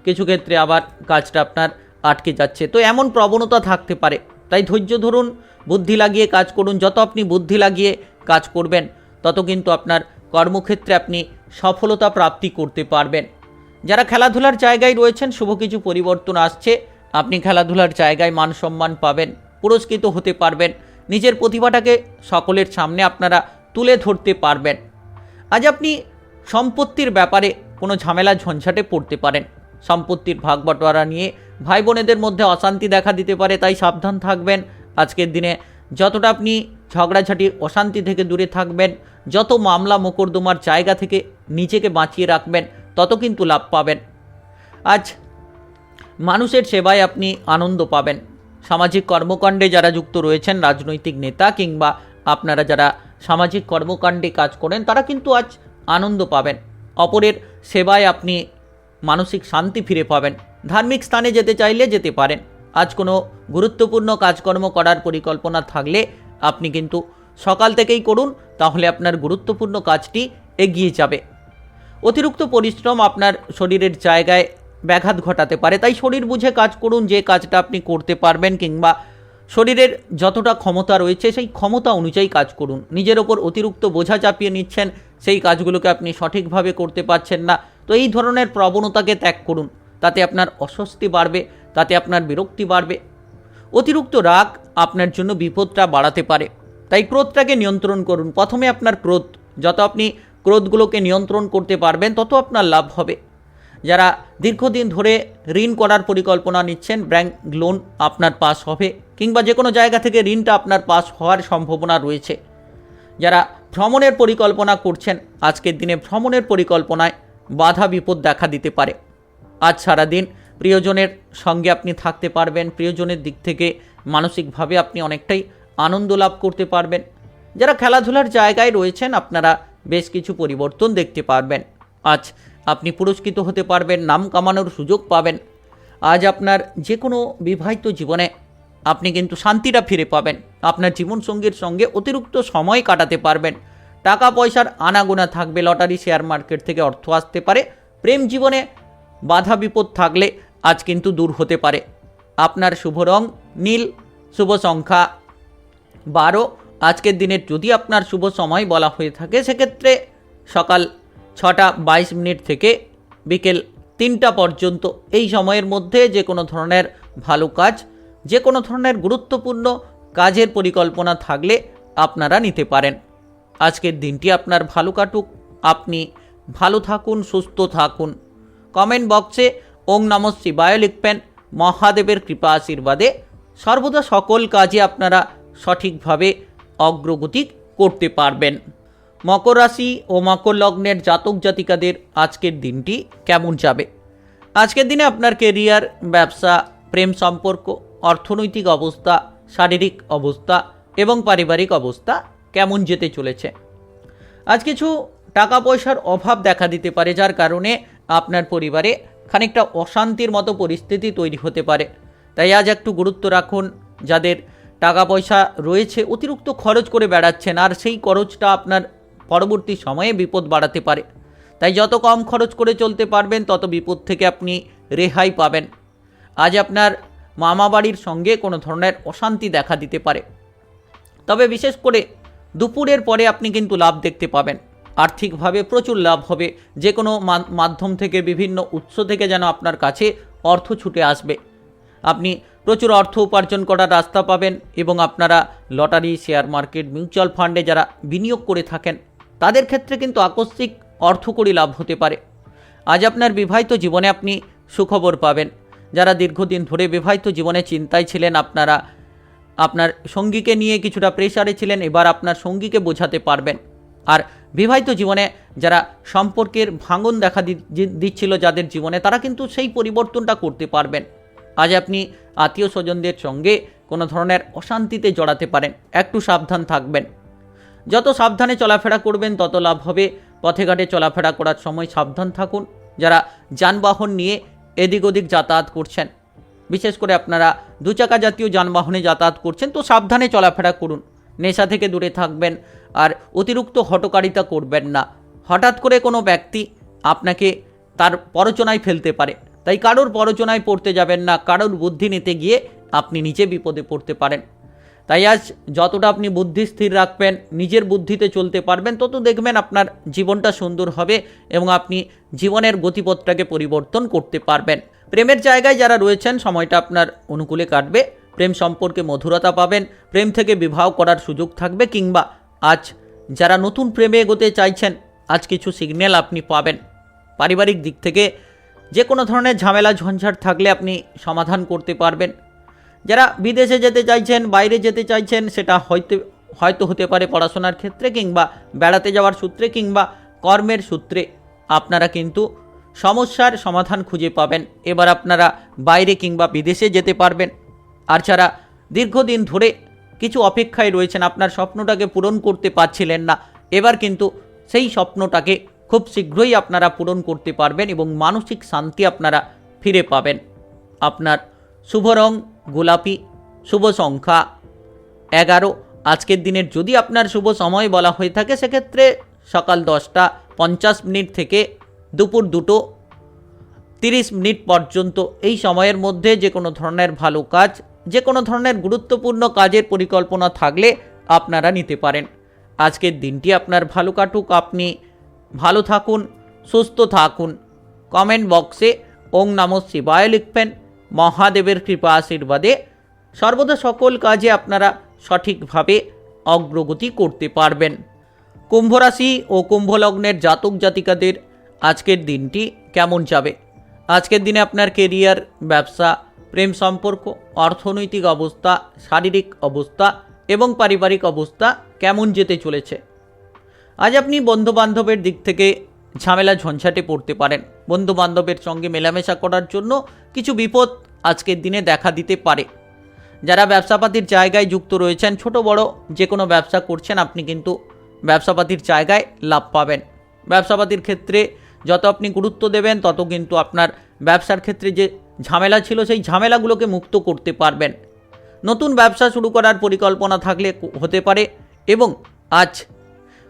S1: কিছু ক্ষেত্রে আবার কাজটা আপনার আটকে যাচ্ছে। তো এমন প্রবণতা থাকতে পারে, তাই ধৈর্য ধরুন, বুদ্ধি লাগিয়ে কাজ করুন। যত আপনি বুদ্ধি লাগিয়ে কাজ করবেন তত কিন্তু আপনার কর্মক্ষেত্রে আপনি সফলতা প্রাপ্তি করতে পারবেন। যারা খেলাধুলার জায়গায় রয়েছেন, শুভ কিছু পরিবর্তন আসছে। আপনি খেলাধুলার জায়গায় মান সম্মান পাবেন, পুরস্কৃত হতে পারবেন, নিজের প্রতিভাটাকে সকলের সামনে আপনারা তুলে ধরতে পারবেন। আজ আপনি সম্পত্তির ব্যাপারে কোনো ঝামেলা ঝঞ্ঝাটে পড়তে পারেন। সম্পত্তির ভাগ বটোয়ারা নিয়ে ভাই বোনেদের মধ্যে অশান্তি দেখা দিতে পারে, তাই সাবধান থাকবেন। আজকের দিনে যতটা আপনি ঝগড়াঝাটি অশান্তি থেকে দূরে থাকবেন, যত মামলা মোকদ্দমার জায়গা থেকে নিজেকে বাঁচিয়ে রাখবেন, তত কিন্তু লাভ পাবেন। আজ মানুষের সেবায় আপনি আনন্দ পাবেন। সামাজিক কর্মকাণ্ডে যারা যুক্ত রয়েছেন, রাজনৈতিক নেতা কিংবা আপনারা যারা সামাজিক কর্মকাণ্ডে কাজ করেন, তারা কিন্তু আজ আনন্দ পাবেন। অপরের সেবায় আপনি মানসিক শান্তি ফিরে পাবেন। ধার্মিক স্থানে যেতে চাইলে যেতে পারেন। আজ কোনো গুরুত্বপূর্ণ কাজকর্ম করার পরিকল্পনা থাকলে আপনি কিন্তু সকাল থেকেই করুন, তাহলে আপনার গুরুত্বপূর্ণ কাজটি এগিয়ে যাবে। অতিরিক্ত পরিশ্রম আপনার শরীরের জায়গায় ব্যাঘাত ঘটাতে পারে, তাই শরীর বুঝে কাজ করুন, যে কাজটা আপনি করতে পারবেন, কিংবা শরীরের যতটা ক্ষমতা রয়েছে সেই ক্ষমতা অনুযায়ী কাজ করুন। নিজের ওপর অতিরিক্ত বোঝা চাপিয়ে নিচ্ছেন, সেই কাজগুলোকে আপনি সঠিকভাবে করতে পারছেন না, তো এই ধরনের প্রবণতাকে ত্যাগ করুন। তাতে আপনার অস্বস্তি বাড়বে, তাতে আপনার বিরক্তি বাড়বে। অতিরিক্ত রাগ আপনার জন্য বিপদটা বাড়াতে পারে, তাই ক্রোধটাকে নিয়ন্ত্রণ করুন। প্রথমে আপনার ক্রোধ, যত আপনি ক্রোধগুলোকে নিয়ন্ত্রণ করতে পারবেন তত আপনার লাভ হবে। যারা দীর্ঘদিন ধরে ঋণ করার পরিকল্পনা নিচ্ছেন, ব্যাংক লোন আপনার পাস হবে, কিংবা যে কোনো জায়গা থেকে ঋণটা আপনার পাস হওয়ার সম্ভাবনা রয়েছে। যারা ভ্রমণের পরিকল্পনা করছেন, আজকের দিনে ভ্রমণের পরিকল্পনায় বাধা বিপদ দেখা দিতে পারে। আজ সারাদিন প্রিয়জনের সঙ্গে আপনি থাকতে পারবেন। প্রিয়জনের দিক থেকে মানসিকভাবে আপনি অনেকটাই আনন্দ লাভ করতে পারবেন। যারা খেলাধুলার জায়গায় রয়েছেন, আপনারা বেশ কিছু পরিবর্তন দেখতে পারবেন। আজ আপনি পুরস্কৃত হতে পারবেন, নাম কামানোর সুযোগ পাবেন। আজ আপনার যে কোনো বিবাহিত জীবনে আপনি কিন্তু শান্তিটা ফিরে পাবেন। আপনার জীবনসঙ্গীর সঙ্গে অতিরিক্ত সময় কাটাতে পারবেন। টাকা পয়সার আনাগোনা থাকবে, লটারি শেয়ার মার্কেট থেকে অর্থ আসতে পারে। প্রেম জীবনে বাধা বিপদ থাকলে আজ কিন্তু দূর হতে পারে। আপনার শুভ রং নীল, শুভ সংখ্যা 12। আজকের দিনের যদি আপনার শুভ সময় বলা হয়ে থাকে, সেক্ষেত্রে সকাল 6:22 থেকে বিকেল 3টা পর্যন্ত, এই সময়ের মধ্যে যে কোনো ধরনের ভালো কাজ, যে কোনো ধরনের গুরুত্বপূর্ণ কাজের পরিকল্পনা থাকলে আপনারা নিতে পারেন। আজকের দিনটি আপনার ভালো কাটুক, আপনি ভালো থাকুন, সুস্থ থাকুন। কমেন্ট বক্সে ওং নমঃ শিবায় লিখবেন। মহাদেবের কৃপা আশীর্বাদে সর্বদা সকল কাজে আপনারা সঠিকভাবে অগ্রগতি করতে পারবেন। মকর রাশি ও মকর লগ্নের জাতক জাতিকাদের আজকের দিনটি কেমন যাবে? আজকের দিনে আপনার কেরিয়ার, ব্যবসা, প্রেম সম্পর্ক, অর্থনৈতিক অবস্থা, শারীরিক অবস্থা এবং পারিবারিক অবস্থা কেমন যেতে চলেছে? আজ কিছু টাকা পয়সার অভাব দেখা দিতে পারে, যার কারণে আপনার পরিবারে খানিকটা অশান্তির মতো পরিস্থিতি তৈরি হতে পারে। তাই আজ একটু গুরুত্ব রাখুন। যাদের টাকা পয়সা রয়েছে, অতিরিক্ত খরচ করে বেড়াচ্ছেন, আর সেই খরচটা আপনার পরবর্তী সময়ে বিপদ বাড়াতে পারে। তাই যত কম খরচ করে চলতে পারবেন, তত বিপদ থেকে আপনি রেহাই পাবেন। আজ আপনার মামা বাড়ির সঙ্গে কোনো ধরনের অশান্তি দেখা দিতে পারে, তবে বিশেষ করে দুপুরের পরে আপনি কিন্তু লাভ দেখতে পাবেন। আর্থিকভাবে প্রচুর লাভ হবে। যে কোনো মাধ্যম থেকে, বিভিন্ন উৎস থেকে যেন আপনার কাছে অর্থ ছুটে আসবে। আপনি প্রচুর অর্থ উপার্জন করার রাস্তা পাবেন এবং আপনারা লটারি, শেয়ার মার্কেট, মিউচুয়াল ফান্ডে যারা বিনিয়োগ করে থাকেন, তাদের ক্ষেত্রে কিন্তু আকস্মিক অর্থকরী লাভ হতে পারে। আজ আপনার বিবাহিত জীবনে আপনি সুখবর পাবেন। যারা দীর্ঘদিন ধরে বিবাহিত জীবনে চিন্তায় ছিলেন, আপনারা আপনার সঙ্গীকে নিয়ে কিছুটা প্রেসারে ছিলেন, এবার আপনার সঙ্গীকে বোঝাতে পারবেন। আর বিবাহিত জীবনে যারা সম্পর্কের ভাঙন দেখা দিচ্ছিল যাদের জীবনে, তারা কিন্তু সেই পরিবর্তনটা করতে পারবেন। আজ আপনি আত্মীয় স্বজনদের সঙ্গে কোনো ধরনের অশান্তিতে জড়াতে পারেন, একটু সাবধান থাকবেন। যত সাবধানে চলাফেরা করবেন তত লাভ হবে। পথে ঘাটে চলাফেরা করার সময় সাবধান থাকুন। যারা যানবাহন নিয়ে এদিক ওদিক যাতায়াত করছেন, বিশেষ করে আপনারা দুচাকা জাতীয় যানবাহনে যাতায়াত করছেন, তো সাবধানে চলাফেরা করুন। নেশা থেকে দূরে থাকবেন আর অতিরিক্ত হঠকারিতা করবেন না। হঠাৎ করে কোনো ব্যক্তি আপনাকে তার প্ররোচনায় ফেলতে পারে, তাই কারোর প্ররোচনায় পড়তে যাবেন না। কারোর বুদ্ধি নিতে গিয়ে আপনি নিজে বিপদে পড়তে পারেন। তাই আজ যতটা আপনি বুদ্ধি স্থির রাখবেন, নিজের বুদ্ধিতে চলতে পারবেন, তত দেখবেন আপনার জীবনটা সুন্দর হবে এবং আপনি জীবনের গতিপথটাকে পরিবর্তন করতে পারবেন। প্রেমের জায়গায় যারা রয়েছেন, সময়টা আপনার অনুকূলে কাটবে। প্রেম সম্পর্কে মধুরতা পাবেন, প্রেম থেকে বিবাহ করার সুযোগ থাকবে, কিংবা আজ যারা নতুন প্রেমে এগোতে চাইছেন, আজ কিছু সিগন্যাল আপনি পাবেন। পারিবারিক দিক থেকে যে কোনো ধরনের ঝামেলা ঝঞ্ঝাট থাকলে আপনি সমাধান করতে পারবেন। যারা বিদেশে যেতে চাইছেন, বাইরে যেতে চাইছেন, সেটা হয়তো হতে পারে পড়াশোনার ক্ষেত্রে, কিংবা বেড়াতে যাওয়ার সূত্রে, কিংবা কর্মের সূত্রে, আপনারা কিন্তু সমস্যার সমাধান খুঁজে পাবেন। এবার আপনারা বাইরে কিংবা বিদেশে যেতে পারবেন। আর যারা দীর্ঘদিন ধরে কিছু অপেক্ষায় রয়েছেন, আপনার স্বপ্নটাকে পূরণ করতে পারছিলেন না, এবার কিন্তু সেই স্বপ্নটাকে খুব শীঘ্রই আপনারা পূরণ করতে পারবেন এবং মানসিক শান্তি আপনারা ফিরে পাবেন। আপনার শুভ রং গোলাপি, শুভ সংখ্যা 11। আজকের দিনের যদি আপনার শুভ সময় বলা হয়ে থাকে, সেক্ষেত্রে সকাল 10টা 50 থেকে দুপুর 2:30 পর্যন্ত এই সময়ের মধ্যে যে কোনো ধরনের ভালো কাজ, যে কোনো ধরনের গুরুত্বপূর্ণ কাজের পরিকল্পনা থাকলে আপনারা নিতে পারেন। আজকের দিনটি আপনার ভালো কাটুক, আপনি ভালো থাকুন, সুস্থ থাকুন। কমেন্ট বক্সে ওং নমঃ শিবায় লিখবেন। মহাদেবের কৃপা আশীর্বাদে সর্বদা সকল কাজে আপনারা সঠিকভাবে অগ্রগতি করতে পারবেন। কুম্ভ রাশি ও কুম্ভ লগ্নের জাতক জাতিকাদের আজকের দিনটি কেমন যাবে? আজকের দিনে আপনার কেরিয়ার, ব্যবসা, প্রেম সম্পর্ক, অর্থনৈতিক অবস্থা, শারীরিক অবস্থা এবং পারিবারিক অবস্থা কেমন যেতে চলেছে? আজ আপনি বন্ধুবান্ধবের দিক থেকে ঝামেলা ঝঞ্ঝাটে পড়তে পারেন। বন্ধুবান্ধবের সঙ্গে মেলামেশা করার জন্য কিছু বিপদ আজকের দিনে দেখা দিতে পারে। যারা ব্যবসাপাতির জায়গায় যুক্ত রয়েছেন, ছোট বড় যে কোনো ব্যবসা করছেন, আপনি কিন্তু ব্যবসাপাতির জায়গায় লাভ পাবেন। ব্যবসাপাতির ক্ষেত্রে যত আপনি গুরুত্ব দেবেন, তত কিন্তু আপনার ব্যবসার ক্ষেত্রে যে ঝামেলা ছিল, সেই ঝামেলাগুলোকে মুক্ত করতে পারবেন। নতুন ব্যবসা শুরু করার পরিকল্পনা থাকলে হতে পারে এবং আজ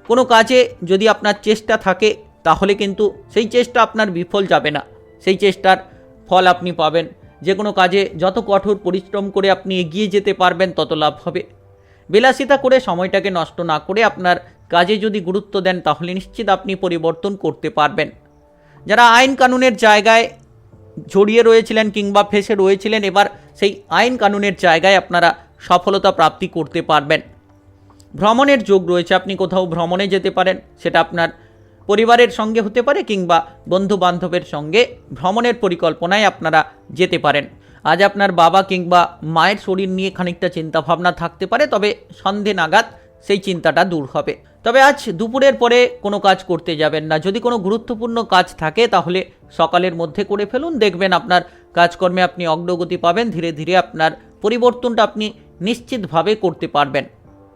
S1: কোনো কাজে যদি আপনার চেষ্টা থাকে, তাহলে কিন্তু সেই চেষ্টা আপনার বিফল যাবে না, সেই চেষ্টার ফল আপনি পাবেন। যে কোনো কাজে যত কঠোর পরিশ্রম করে আপনি এগিয়ে যেতে পারবেন, তত লাভ হবে। বিলাসিতা করে সময়টাকে নষ্ট না করে আপনার কাজে যদি গুরুত্ব দেন, তাহলে নিশ্চিত আপনি পরিবর্তন করতে পারবেন। যারা আইন কানুনের জায়গায় জড়িয়ে রয়েছিলেন কিংবা ফেসে রয়েছিলেন, এবার সেই আইন কানুনের জায়গায় আপনারা সফলতা প্রাপ্তি করতে পারবেন। ভ্রমণের যোগ রয়েছে, আপনি কোথাও ভ্রমণে যেতে পারেন। সেটা আপনার পরিবারের সঙ্গে হতে পারে কিংবা বন্ধু বান্ধবের সঙ্গে ভ্রমণের পরিকল্পনায় আপনারা যেতে পারেন। আজ আপনার বাবা কিংবা মায়ের শরীর নিয়ে খানিকটা চিন্তাভাবনা থাকতে পারে, তবে সন্ধে নাগাদ সেই চিন্তাটা দূর হবে। তবে আজ দুপুরের পরে কোনো কাজ করতে যাবেন না। যদি কোনো গুরুত্বপূর্ণ কাজ থাকে, তাহলে সকালের মধ্যে করে ফেলুন। দেখবেন আপনার কাজকর্মে আপনি অগ্রগতি পাবেন। ধীরে ধীরে আপনার পরিবর্তনটা আপনি নিশ্চিতভাবে করতে পারবেন।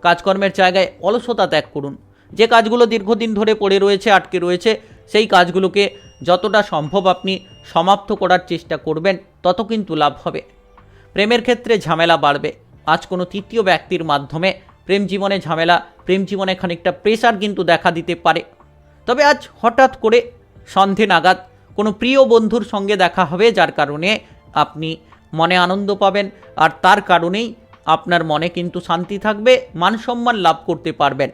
S1: কাজকর্মের জায়গায় অলসতা ত্যাগ করুন। যে কাজগুলো দীর্ঘদিন ধরে পড়ে রয়েছে, আটকে রয়েছে, সেই কাজগুলোকে যতটা সম্ভব আপনি সমাপ্ত করার চেষ্টা করবেন, তত কিন্তু লাভ হবে। প্রেমের ক্ষেত্রে ঝামেলা বাড়বে। আজ কোনো তৃতীয় ব্যক্তির মাধ্যমে প্রেম জীবনে ঝামেলা, প্রেম জীবনে খানিকটা প্রেশার কিন্তু দেখা দিতে পারে। তবে আজ হঠাৎ করে সন্ধে নাগাদ কোনো প্রিয় বন্ধুর সঙ্গে দেখা হবে, যার কারণে আপনি মনে আনন্দ পাবেন, আর তার কারণেই আপনার মনে কিন্তু শান্তি থাকবে, মান সম্মান লাভ করতে পারবেন।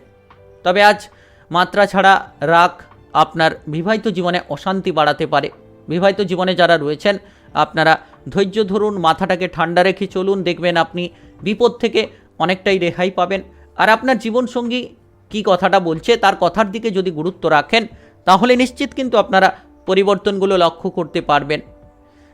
S1: তবে আজ মাত্রা ছাড়া রাগ আপনার বিবাহিত জীবনে অশান্তি বাড়াতে পারে। বিবাহিত জীবনে যারা রয়েছেন, আপনারা ধৈর্য ধরুন, মাথাটাকে ঠান্ডা রেখে চলুন। দেখবেন আপনি বিপদ থেকে অনেকটাই রেহাই পাবেন। আর আপনার জীবনসঙ্গী কী কথাটা বলছে, তার কথার দিকে যদি গুরুত্ব রাখেন, তাহলে নিশ্চিত কিন্তু আপনারা পরিবর্তনগুলো লক্ষ্য করতে পারবেন।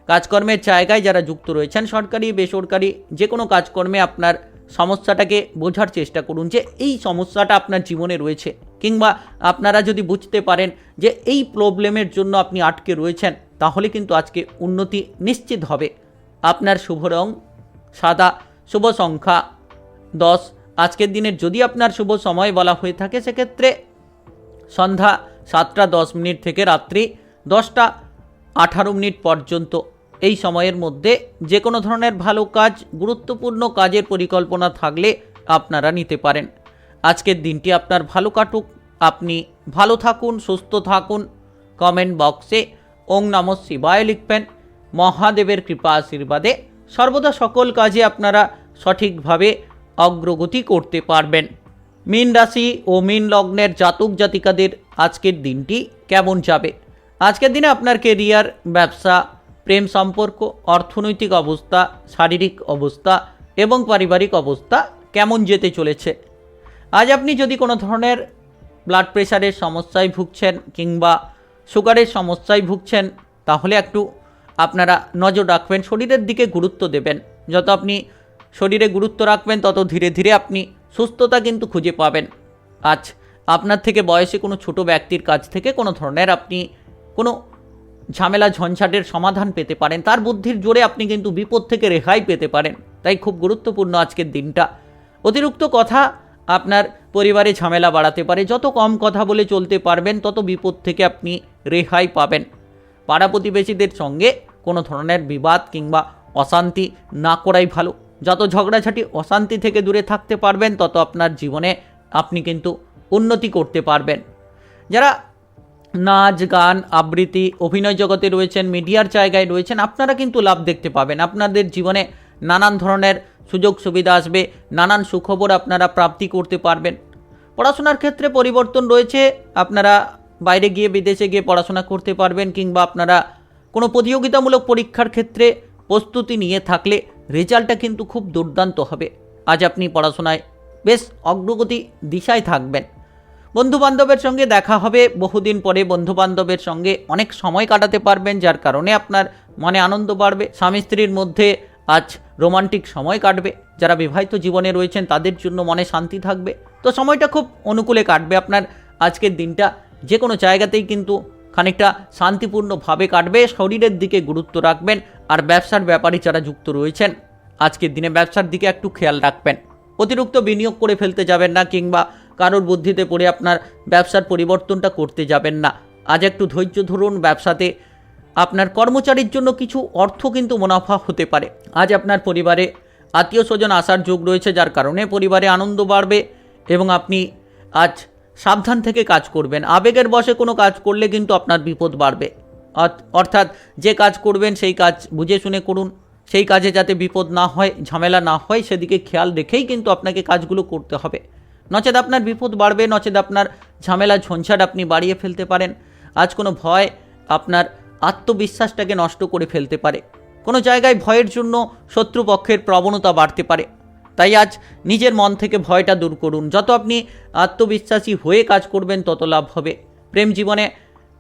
S1: কাজকর্মের জায়গায় যারা যুক্ত রয়েছেন, সরকারি বেসরকারি যে কোনো কাজকর্মে আপনার সমস্যাটাকে বোঝার চেষ্টা করুন যে এই সমস্যাটা আপনার জীবনে রয়েছে, কিংবা আপনারা যদি বুঝতে পারেন যে এই প্রবলেমের জন্য আপনি আটকে রয়েছেন, তাহলে কিন্তু আজকে উন্নতি নিশ্চিত হবে। আপনার শুভ রং সাদা, শুভ সংখ্যা 10। আজকের দিনের যদি আপনার শুভ সময় বলা হয়ে থাকে সেক্ষেত্রে সন্ধ্যা 7টা 10 থেকে রাত্রি 10টা 18 পর্যন্ত। এই সময়ের মধ্যে যে কোনো ধরনের ভালো কাজ, গুরুত্বপূর্ণ কাজের পরিকল্পনা থাকলে আপনারা নিতে পারেন। আজকের দিনটি আপনার ভালো কাটুক, আপনি ভালো থাকুন, সুস্থ থাকুন। কমেন্ট বক্সে ওং নমঃ শিবায় লিখবেন। মহাদেবের কৃপা আশীর্বাদে সর্বদা সকল কাজে আপনারা সঠিকভাবে অগ্রগতি করতে পারবেন। মীন রাশি ও মীন লগ্নের জাতক জাতিকাদের আজকের দিনটি কেমন যাবে? আজকের দিনে আপনার কেরিয়ার, ব্যবসা, প্রেম সম্পর্ক, অর্থনৈতিক অবস্থা, শারীরিক অবস্থা এবং পারিবারিক অবস্থা কেমন যেতে চলেছে? আজ আপনি যদি কোনো ধরনের ব্লাড প্রেশারের সমস্যায় ভুগছেন কিংবা সুগারের সমস্যায় ভুগছেন, তাহলে একটু আপনারা নজর রাখবেন, শরীরের দিকে গুরুত্ব দেবেন। যত আপনি শরীরে গুরুত্ব রাখবেন তত ধীরে ধীরে আপনি সুস্থতা কিন্তু খুঁজে পাবেন। আজ আপনার থেকে বয়সে কোনো ছোট ব্যক্তির কাছ থেকে কোনো ধরনের আপনি কোনো ঝামেলা ঝঞ্ঝাটের সমাধান পেতে পারেন, তার বুদ্ধির জোরে আপনি কিন্তু বিপদ থেকে রেহাই পেতে পারেন। তাই খুব গুরুত্বপূর্ণ আজকের দিনটা। অতিরিক্ত কথা আপনার পরিবারে ঝামেলা বাড়াতে পারে, যত কম কথা বলে চলতে পারবেন তত বিপদ থেকে আপনি রেহাই পাবেন। পাড়া প্রতিবেশীদের সঙ্গে কোনো ধরনের বিবাদ কিংবা অশান্তি না করাই ভালো। যত ঝগড়াঝাটি অশান্তি থেকে দূরে থাকতে পারবেন তত আপনার জীবনে আপনি কিন্তু উন্নতি করতে পারবেন। যারা নাচ, গান, আবৃত্তি, অভিনয় জগতে রয়েছেন, মিডিয়ার জায়গায় রয়েছেন, আপনারা কিন্তু লাভ দেখতে পাবেন। আপনাদের জীবনে নানান ধরনের সুযোগ সুবিধা আসবে, নানান সুখবর আপনারা প্রাপ্তি করতে পারবেন। পড়াশোনার ক্ষেত্রে পরিবর্তন রয়েছে, আপনারা বাইরে গিয়ে বিদেশে গিয়ে পড়াশোনা করতে পারবেন কিংবা আপনারা কোনো প্রতিযোগিতামূলক পরীক্ষার ক্ষেত্রে প্রস্তুতি নিয়ে থাকলে রেজাল্টটা কিন্তু খুব দুর্দান্ত হবে। আজ আপনি পড়াশোনায় বেশ অগ্রগতি দিশায় থাকবেন। বন্ধুবান্ধবের সঙ্গে দেখা হবে, বহুদিন পরে বন্ধুবান্ধবের সঙ্গে অনেক সময় কাটাতে পারবেন, যার কারণে আপনার মনে আনন্দ বাড়বে। স্বামী স্ত্রীর মধ্যে আজ রোমান্টিক সময় কাটবে। যারা বিবাহিত জীবনে রয়েছেন তাদের জন্য মনে শান্তি থাকবে। তো সময়টা খুব অনুকূলে কাটবে আপনার। আজকের দিনটা যে কোনো জায়গাতেই কিন্তু খানিকটা শান্তিপূর্ণভাবে কাটবে। শরীরের দিকে গুরুত্ব রাখবেন। আর ব্যবসার ব্যাপারে যারা যুক্ত রয়েছেন, আজকের দিনে ব্যবসার দিকে একটু খেয়াল রাখবেন। অতিরিক্ত বিনিয়োগ করে ফেলতে যাবেন না কিংবা কারোর বুদ্ধিতে পড়ে আপনার ব্যবসার পরিবর্তনটা করতে যাবেন না। আজ একটু ধৈর্য ধরুন। ব্যবসাতে আপনার কর্মচারীর জন্য কিছু অর্থ কিন্তু মুনাফা হতে পারে। আজ আপনার পরিবারে আত্মীয় স্বজন আসার যোগ রয়েছে, যার কারণে পরিবারে আনন্দ বাড়বে এবং আপনি আজ সাবধান থেকে কাজ করবেন। আবেগের বশে কোনো কাজ করলে কিন্তু আপনার বিপদ বাড়বে। অর্থাৎ যে কাজ করবেন সেই কাজ বুঝে শুনে করুন। সেই কাজে যাতে বিপদ না হয়, ঝামেলা না হয়, সেদিকে খেয়াল রেখেই কিন্তু আপনাকে কাজগুলো করতে হবে। নচেত আপনার বিপদ বাড়বে, নচেত আপনার ঝামেলা ঝঞ্ঝাট আপনি বাড়িয়ে ফেলতে পারেন। আজ কোনো ভয় আপনার আত্মবিশ্বাসটাকে নষ্ট করে ফেলতে পারে। কোনো জায়গায় ভয়ের জন্য শত্রুপক্ষের প্রবণতা বাড়তে পারে। তাই আজ নিজের মন থেকে ভয়টা দূর করুন। যত আপনি আত্মবিশ্বাসী হয়ে কাজ করবেন তত লাভ হবে। প্রেম জীবনে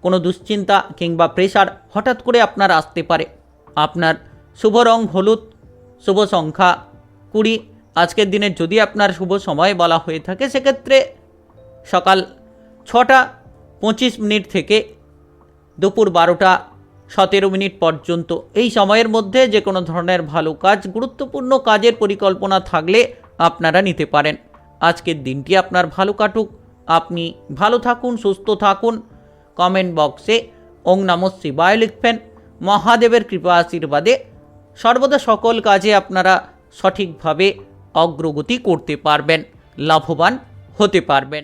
S1: কোনো দুশ্চিন্তা কিংবা প্রেশার হঠাৎ করে আপনার আসতে পারে। আপনার শুভ রং হলুদ, শুভ সংখ্যা 20। আজকের দিনের যদি আপনার শুভ সময় বলা হয়ে থাকে সেক্ষেত্রে সকাল 6টা 25 থেকে দুপুর 12টা 17 পর্যন্ত। এই সময়ের মধ্যে যে কোনো ধরনের ভালো কাজ, গুরুত্বপূর্ণ কাজের পরিকল্পনা থাকলে আপনারা নিতে পারেন। আজকের দিনটি আপনার ভালো কাটুক, আপনি ভালো থাকুন, সুস্থ থাকুন। কমেন্ট বক্সে ওং নমঃ শিবায় লিখবেন। মহাদেবের কৃপা আশীর্বাদে সর্বদা সকল কাজে আপনারা সঠিকভাবে অগ্রগতি করতে পারবেন, লাভবান হতে পারবেন।